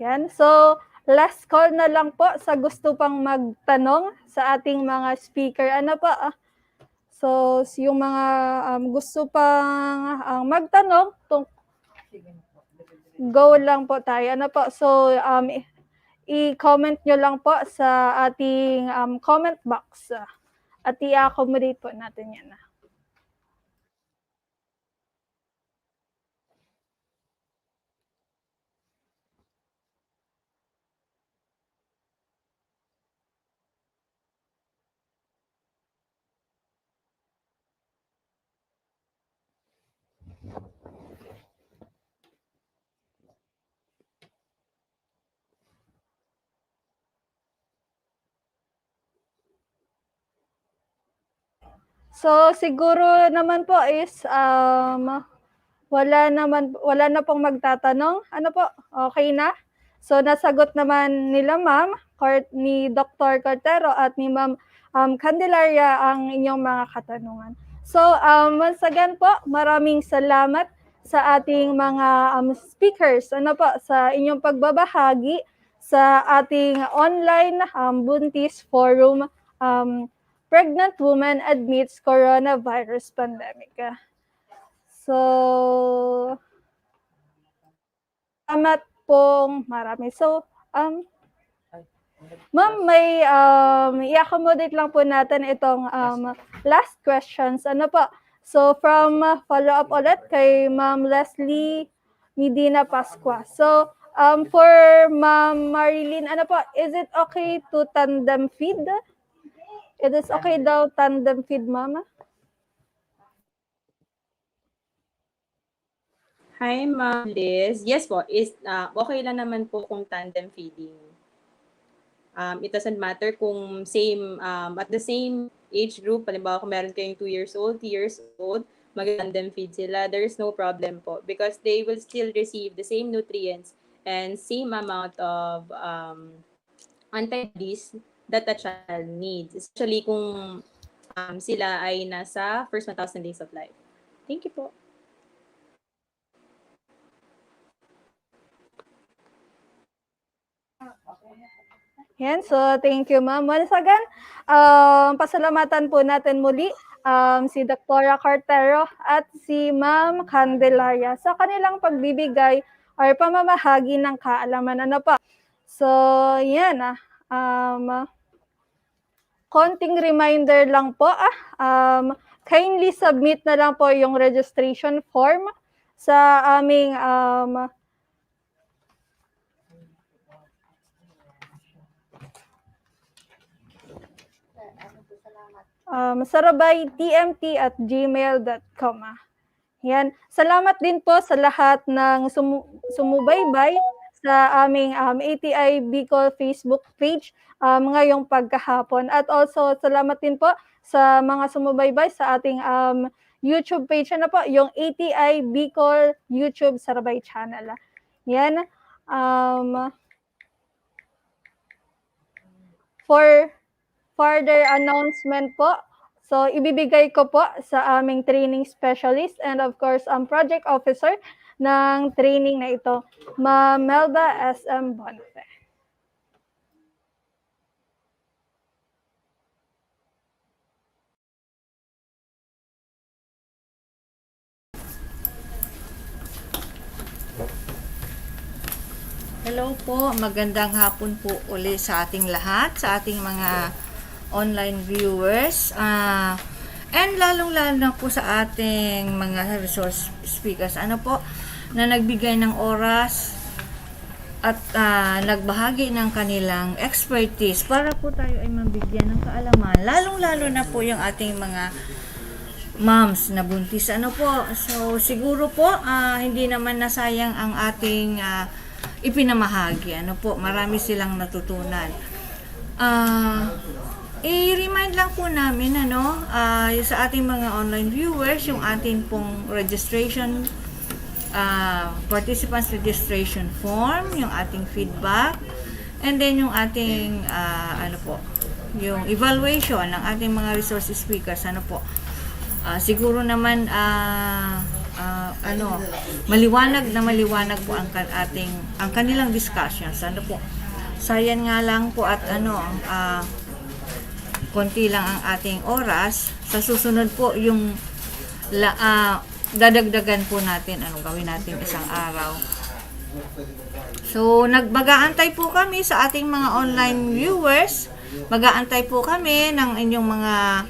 Yan. So, last call na lang po sa gusto pang magtanong sa ating mga speaker. Ano po? So, yung mga gusto pang magtanong, go lang po tayo. Ano po? So, i-comment nyo lang po sa ating comment box. At i-accommodate po natin yan. So, siguro naman po is wala na pong magtatanong. Ano po? Okay na? So, nasagot naman nila Ma'am, ni Dr. Cortero at ni Ma'am Candelaria ang inyong mga katanungan. So, once again po, maraming salamat sa ating mga speakers. Ano po? Sa inyong pagbabahagi sa ating online Buntis Forum Pregnant Woman Admits Coronavirus Pandemic. So, salamat pong marami. So, Ma'am, may i-accommodate lang po natin itong last questions. Ano po? So, from follow-up ulit kay Ma'am Leslie Medina Pascua. So, for Ma'am Marilyn, ano po, is it okay to tandem feed? It is okay daw tandem feed, Ma'am? Hi, Ma'am Liz. Yes po, okay lang naman po kung tandem feeding. It doesn't matter kung at the same age group, halimbawa kung meron kayong 2 years old, 3 years old, mag-tandem feed sila, there's no problem po because they will still receive the same nutrients and same amount of antibodies that a child needs. Especially kung sila ay nasa first 1,000 days of life. Thank you po. Yan, so thank you ma'am. Once again, pasalamatan po natin muli si Dr. Cartero at si Ma'am Candelaria sa kanilang pagbibigay or pamamahagi ng kaalaman. Ano pa? So, yan konting reminder lang po kindly submit na lang po yung registration form sa aming sarabay@gmail.com. Yan. Salamat din po sa lahat ng sumubaybay sa aming ATI Bicol Facebook page ngayong pagkahapon. At also, salamat din po sa mga sumubaybay sa ating YouTube page. Ano po? Yung ATI Bicol YouTube Sarabay channel. Yan. For further announcement po, so ibibigay ko po sa aming training specialist and of course ang project officer ng training na ito, Ma'am Melba SM Bonfe. Hello po, magandang hapon po uli sa ating lahat, sa ating mga online viewers. And lalong-lalo na po sa ating mga resource speakers. Ano po, na nagbigay ng oras at nagbahagi ng kanilang expertise para po tayo ay mabigyan ng kaalaman. Lalong-lalo na po yung ating mga moms na buntis. Ano po, so siguro po, hindi naman nasayang ang ating ipinamahagi. Ano po, marami silang natutunan. I-remind lang po namin sa ating mga online viewers yung ating pong registration participants registration form, yung ating feedback, and then yung ating yung evaluation ng ating mga resource speakers. Siguro naman maliwanag po ang kanilang discussions. Sayang nga lang po at konti lang ang ating oras. Sa susunod po yung dadagdagan po natin, gawin natin isang araw. So mag-aantay po kami sa ating mga online viewers. Mag-aantay po kami ng inyong mga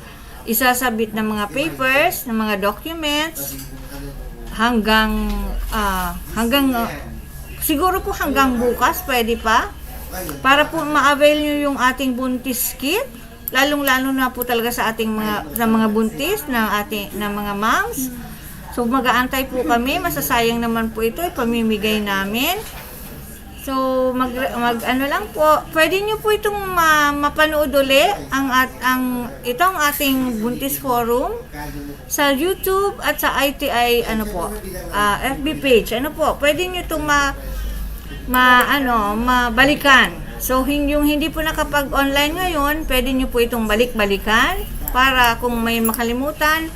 isasabit na mga papers, ng mga documents hanggang siguro po hanggang bukas, pwede pa, para po ma-avail nyo yung ating buntis kit, lalong-lalo na po talaga sa ating mga buntis na mga moms. So mag-aantay po kami, masasayang naman po ito, ipamimigay namin. So lang po, pwede nyo po itong mapanood uli itong ating buntis forum sa YouTube at sa ITI FB page. Pwede nyo itong mabalikan. So yung hindi po nakapag-online ngayon, pwede nyo po itong balik-balikan para kung may makalimutan,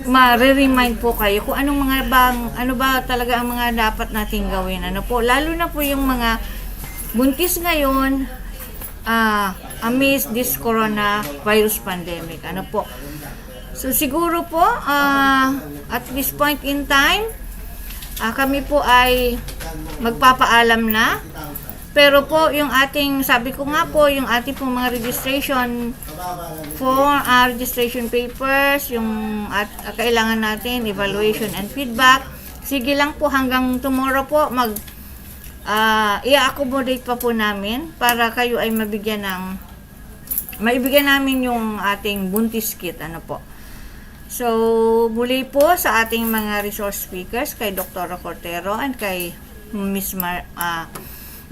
ma-remind po kayo kung ano ba talaga ang mga dapat nating gawin. Lalo na po yung mga buntis ngayon amidst this coronavirus pandemic. So siguro po at this point in time kami po ay magpapaalam na. Pero po yung sabi ko nga po, yung ating pong mga registration registration papers, yung kailangan natin, evaluation and feedback. Sige lang po hanggang tomorrow po, i-accommodate pa po namin para kayo ay maibigyan namin yung ating buntis kit. So, muli po sa ating mga resource speakers, kay Dr. Cortero and kay Miss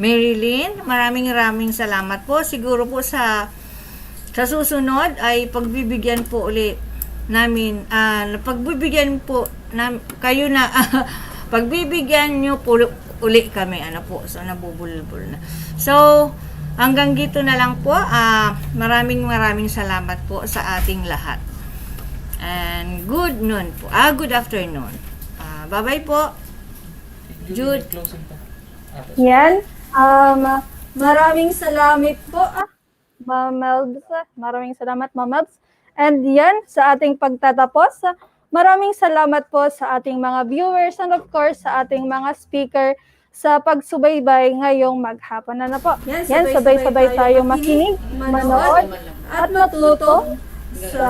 Marilyn, maraming salamat po. Siguro po sa susunod ay pagbibigyan po uli namin, pagbibigyan po kayo na, pagbibigyan nyo po uli kami. So nabubulbul na. So, Hanggang dito na lang po. Maraming salamat po sa ating lahat. And good noon po. Good afternoon. Bye-bye po. Jude. Closing pa. Yan. Maraming salamat po, Ma'am Melbs. Maraming salamat, Ma'am Melbs. And yan, sa ating pagtatapos, maraming salamat po sa ating mga viewers and of course sa ating mga speaker sa pagsubaybay ngayong maghapon na po. Yan, sabay-sabay tayo makinig, manood, at matuto sa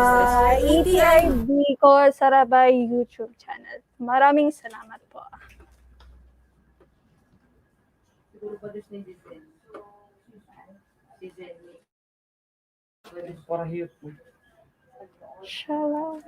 ATI Bicol Sarabay YouTube channel. Maraming salamat po. Para hiyot po. Shalom.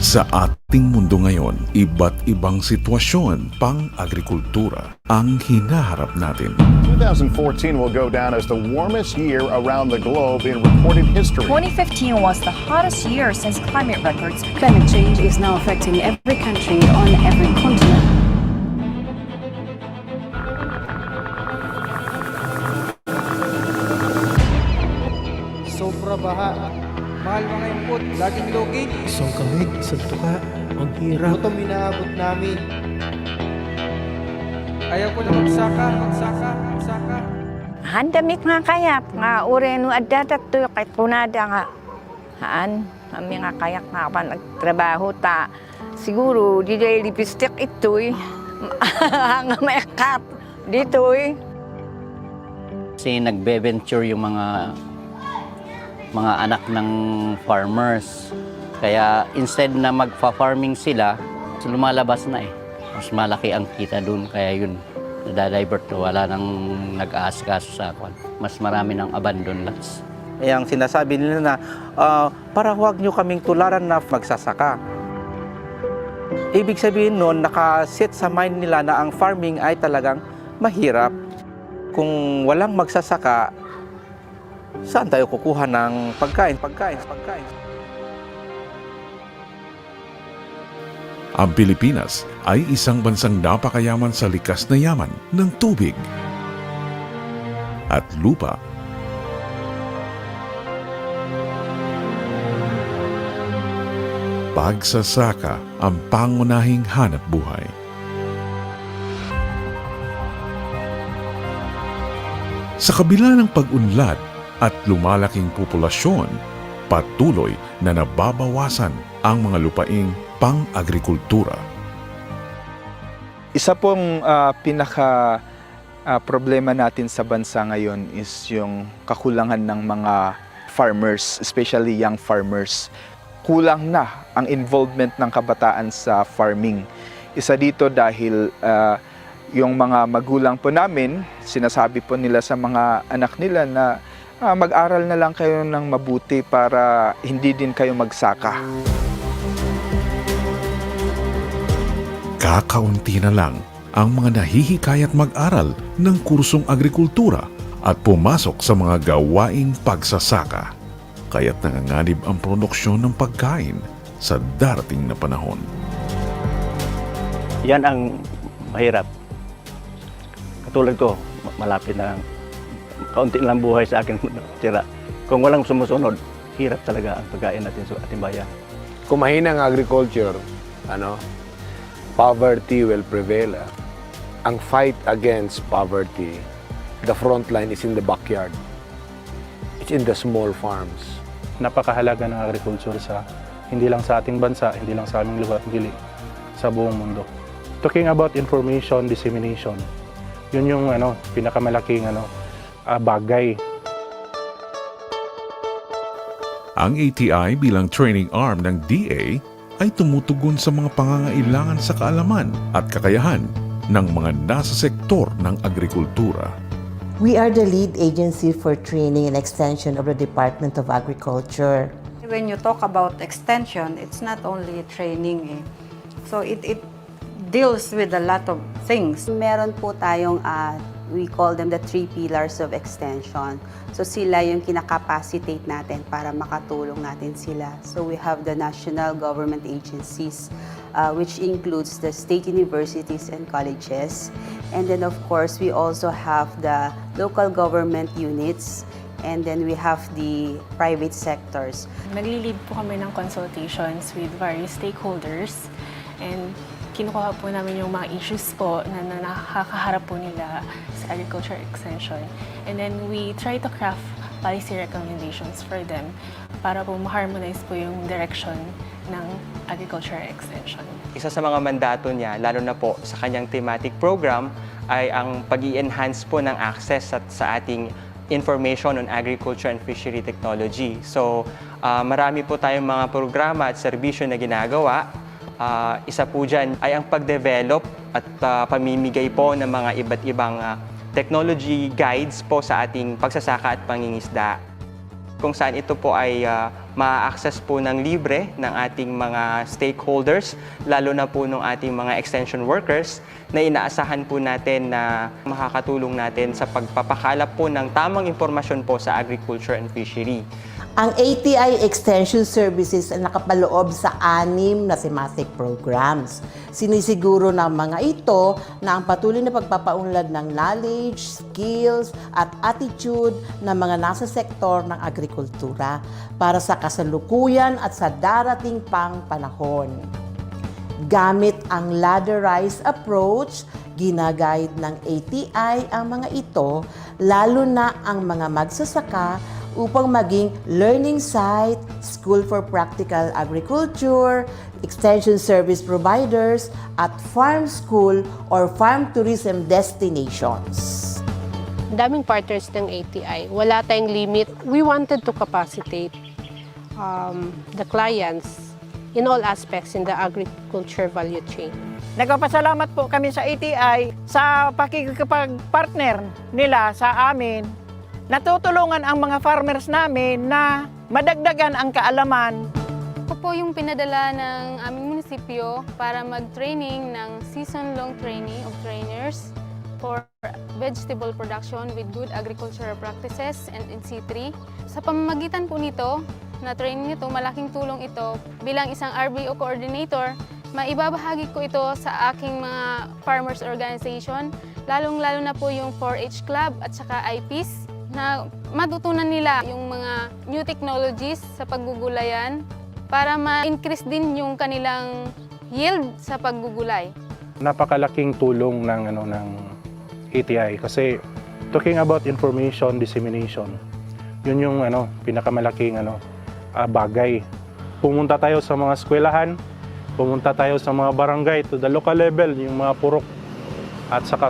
Sa ating mundo ngayon, iba't ibang sitwasyon pang-agrikultura ang hinaharap natin. 2014 will go down as the warmest year around the globe in recorded history. 2015 was the hottest year since climate records. Climate change is now affecting every country on every continent. Sobra baha. Mahal mga input, laging lugi. Isang kamig, isang tuka, ang hirap. Gutom inaabot namin. Ayaw ko na magsaka. Handamik nga kayap, nga ure no adatat to, kahit kunada nga. Haan, kami nga kayak nga pa nagtrabaho ta. Siguro, di dahil lipstick ito'y, nga maikap dito'y. Kasi nagbe-venture yung mga anak ng farmers. Kaya instead na magfa-farming sila, lumalabas na eh. Mas malaki ang kita dun. Kaya yun, nadadivert to. Wala nang nag-aasikaso sa kwan. Mas marami ng abandon lots. Eh, ang sinasabi nila na, para huwag nyo kaming tularan na magsasaka. Ibig sabihin nun, nakasit sa mind nila na ang farming ay talagang mahirap. Kung walang magsasaka, saan tayo kukuha ng pagkain? Ang Pilipinas ay isang bansang napakayaman sa likas na yaman ng tubig at lupa. Pagsasaka ang pangunahing hanap buhay. Sa kabila ng pag-unlad at lumalaking populasyon, patuloy na nababawasan ang mga lupaing pang-agrikultura. Isa pong pinaka problema natin sa bansa ngayon is yung kakulangan ng mga farmers, especially young farmers. Kulang na ang involvement ng kabataan sa farming. Isa dito dahil yung mga magulang po namin, sinasabi po nila sa mga anak nila na mag-aral na lang kayo ng mabuti para hindi din kayo magsaka. Kakaunti na lang ang mga nahihikayat mag-aral ng kursong agrikultura at pumasok sa mga gawaing pagsasaka. Kaya't nanganganib ang produksyon ng pagkain sa darating na panahon. Yan ang mahirap. Katulad ko, malapit na kaunti lang buhay sa akin tira. Kung walang sumusunod, hirap talaga ang pagkain natin sa ating bayan. Kung mahina ang agriculture, poverty will prevail. Ang fight against poverty, the front line is in the backyard. It's in the small farms. Napakahalaga ng agriculture sa hindi lang sa ating bansa, hindi lang sa aming lugar, kundi sa buong mundo. Talking about information dissemination, yun yung pinakamalaking bagay. Ang ATI bilang training arm ng DA ay tumutugon sa mga pangangailangan sa kaalaman at kakayahan ng mga nasa sektor ng agrikultura. We are the lead agency for training and extension of the Department of Agriculture. When you talk about extension, it's not only training. So it deals with a lot of things. Meron po tayong, we call them the 3 pillars of extension. So sila yung kinakapacitate natin para makatulong natin sila. So we have the national government agencies, which includes the state universities and colleges. And then of course, we also have the local government units. And then we have the private sectors. Nagli-lead po kami ng consultations with various stakeholders and kinukuha po namin yung mga issues po na nakakaharap po nila sa agriculture extension. And then we try to craft policy recommendations for them para po ma-harmonize po yung direction ng agriculture extension. Isa sa mga mandato niya, lalo na po sa kanyang thematic program, ay ang pag-i-enhance po ng access sa ating information on agriculture and fishery technology. So, marami po tayong mga programa at serbisyo na ginagawa. Isa po dyan ay ang pag-develop at pamimigay po ng mga iba't ibang technology guides po sa ating pagsasaka at pangingisda. Kung saan ito po ay ma-access po ng libre ng ating mga stakeholders, lalo na po ng ating mga extension workers na inaasahan po natin na makakatulong natin sa pagpapakalap po ng tamang impormasyon po sa agriculture and fishery. Ang ATI Extension Services ay nakapaloob sa 6 na thematic programs. Sinisiguro ng mga ito na ang patuloy na pagpapaunlad ng knowledge, skills at attitude ng mga nasa sektor ng agrikultura para sa kasalukuyan at sa darating pang panahon. Gamit ang ladderized approach, ginaguide ng ATI ang mga ito, lalo na ang mga magsasaka upang maging learning site, school for practical agriculture, extension service providers, at farm school or farm tourism destinations. Daming partners ng ATI. Wala tayong limit. We wanted to capacitate the clients in all aspects in the agriculture value chain. Nagpapasalamat po kami sa ATI sa pakikipag-partner nila sa amin. Natutulungan ang mga farmers namin na madagdagan ang kaalaman. Ako po yung pinadala ng aming munisipyo para mag-training ng season-long training of trainers for vegetable production with good agricultural practices and in-C3. Sa pamamagitan po nito, na training nito, malaking tulong ito bilang isang RBO coordinator. Maibabahagi ko ito sa aking mga farmers organization, lalong-lalo na po yung 4-H Club at saka IPs, na matutunan nila yung mga new technologies sa paggugulayan para ma-increase din yung kanilang yield sa paggugulay. Napakalaking tulong ng ATI kasi talking about information dissemination, yun yung pinakamalaking bagay. Pumunta tayo sa mga eskwelahan, pumunta tayo sa mga barangay to the local level, yung mga purok, at saka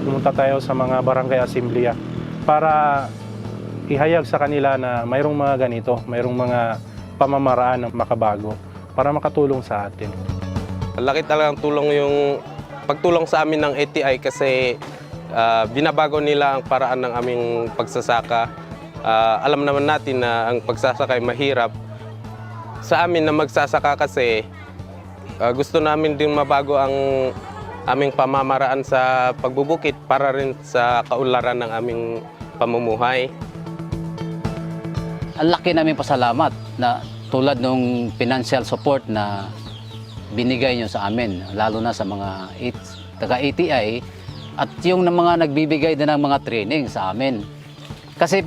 pumunta tayo sa mga barangay assembleya para ihayag sa kanila na mayroong mga ganito, mayroong mga pamamaraan na makabago para makatulong sa atin. Laki talagang tulong yung pagtulong sa amin ng ATI kasi binabago nila ang paraan ng aming pagsasaka. Alam naman natin na ang pagsasaka ay mahirap. Sa amin na magsasaka kasi gusto namin din mabago ang aming pamamaraan sa pagbubukit para rin sa kaunlaran ng aming pamumuhay. Ang laki namin pasalamat na tulad ng financial support na binigay nyo sa amin, lalo na sa mga taga-ATI at yung mga nagbibigay din ng mga training sa amin. Kasi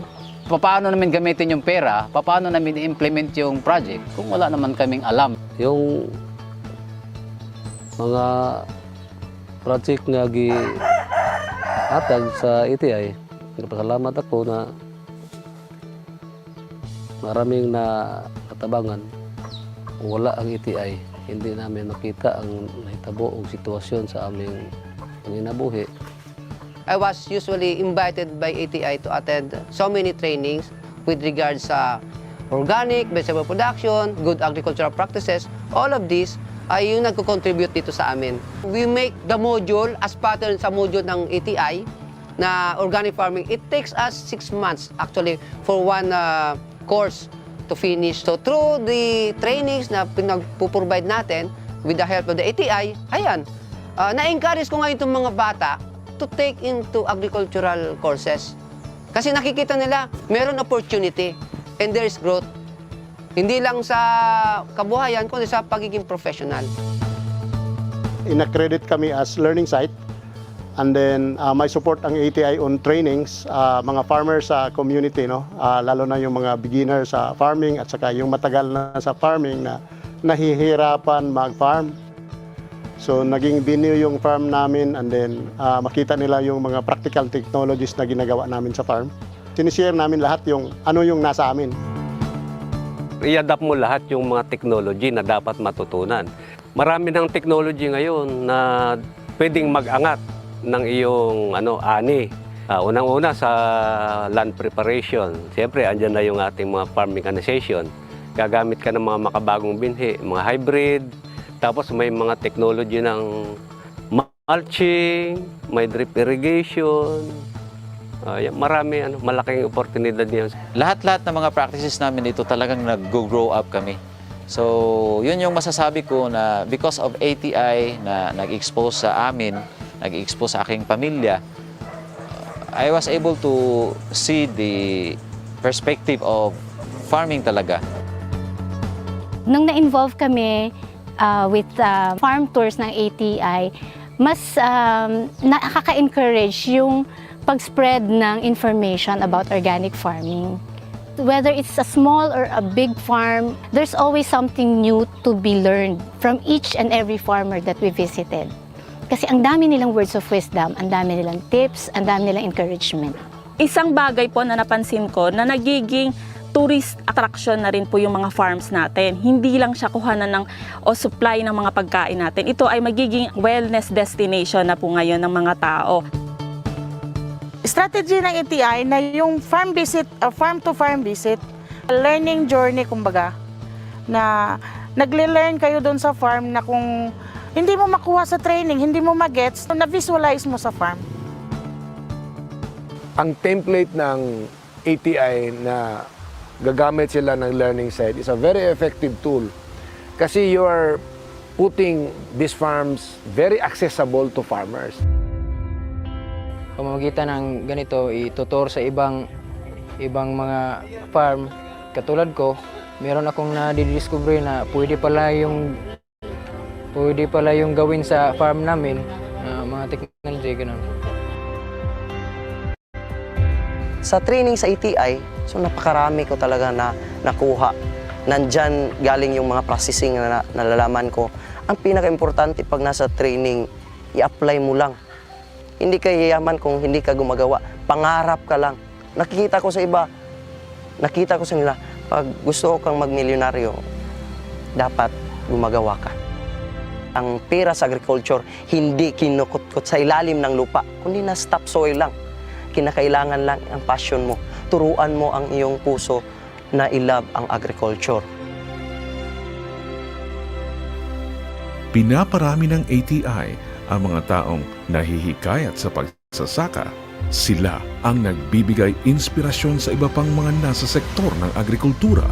paano namin gamitin yung pera, paano namin i-implement yung project kung wala naman kaming alam. Yung mga project nga gihatag sa ATI, nagpasalamat ako na maraming nakatabangan. Kung wala ang ATI, hindi namin makita ang nahitaboong sitwasyon sa aming panginabuhi. I was usually invited by ATI to attend so many trainings with regards sa organic, vegetable production, good agricultural practices. All of this ay yung nagko-contribute dito sa amin. We make the module as pattern sa module ng ATI na organic farming, it takes us 6 months actually for one course to finish. So through the trainings na pinagpuprovide natin with the help of the ATI, ayan, na-encourage ko ngayon itong mga bata to take into agricultural courses. Kasi nakikita nila, meron opportunity and there is growth. Hindi lang sa kabuhayan, kundi sa pagiging professional. In-accredit kami as learning site. And then may support ang ATI on trainings, mga farmers sa community, no? Lalo na yung mga beginner sa farming at saka yung matagal na sa farming na nahihirapan mag-farm. So naging venue yung farm namin and then makita nila yung mga practical technologies na ginagawa namin sa farm. Sinishare namin lahat yung ano yung nasa amin. I-adapt mo lahat yung mga technology na dapat matutunan. Marami ng technology ngayon na pwedeng mag-angat ng iyong ani. Unang-una sa land preparation. Siyempre, andyan na yung ating mga farm mechanization. Gagamit ka ng mga makabagong binhi, mga hybrid. Tapos may mga technology ng mulching, may drip irrigation. Marami, malaking oportunidad niya. Lahat-lahat ng mga practices namin dito talagang nag-grow up kami. So, yun yung masasabi ko na because of ATI na nag-expose sa amin, nag-expose sa aking pamilya, I was able to see the perspective of farming talaga. Nung na-involve kami with farm tours ng ATI, mas nakaka-encourage yung pag-spread ng information about organic farming. Whether it's a small or a big farm, there's always something new to be learned from each and every farmer that we visited. Kasi ang dami nilang words of wisdom, ang dami nilang tips, ang dami nilang encouragement. Isang bagay po na napansin ko na nagiging tourist attraction na rin po yung mga farms natin. Hindi lang siya kuhanan ng o supply ng mga pagkain natin. Ito ay magiging wellness destination na po ngayon ng mga tao. Strategy ng ATI na yung farm visit, farm to farm visit, learning journey kumbaga, na nagle-learn kayo doon sa farm na kung hindi mo makuha sa training, hindi mo magets, na-visualize mo sa farm. Ang template ng ATI na gagamit sila ng learning site is a very effective tool kasi you are putting these farms very accessible to farmers. Pamamagitan ng ganito, itutur sa ibang mga farm, katulad ko, meron akong nadidiscover na pwede pala yung gawin sa farm namin, mga technology, ganun. Sa training sa ATI, so napakarami ko talaga na nakuha. Nandyan galing yung mga processing na nalalaman ko. Ang pinaka-importante pag nasa training, i-apply mo lang. Hindi ka yayaman kung hindi ka gumagawa. Pangarap ka lang. Nakikita ko sa iba, nakita ko sa nila, pag gusto kang mag-milyonaryo, dapat gumagawa ka. Ang pera sa agriculture, hindi kinukutkot sa ilalim ng lupa, kundi na stop soil lang. Kinakailangan lang ang passion mo. Turuan mo ang iyong puso na i-love ang agriculture. Pinaparami ng ATI ang mga taong nahihikayat sa pagsasaka. Sila ang nagbibigay inspirasyon sa iba pang mga nasa sektor ng agrikultura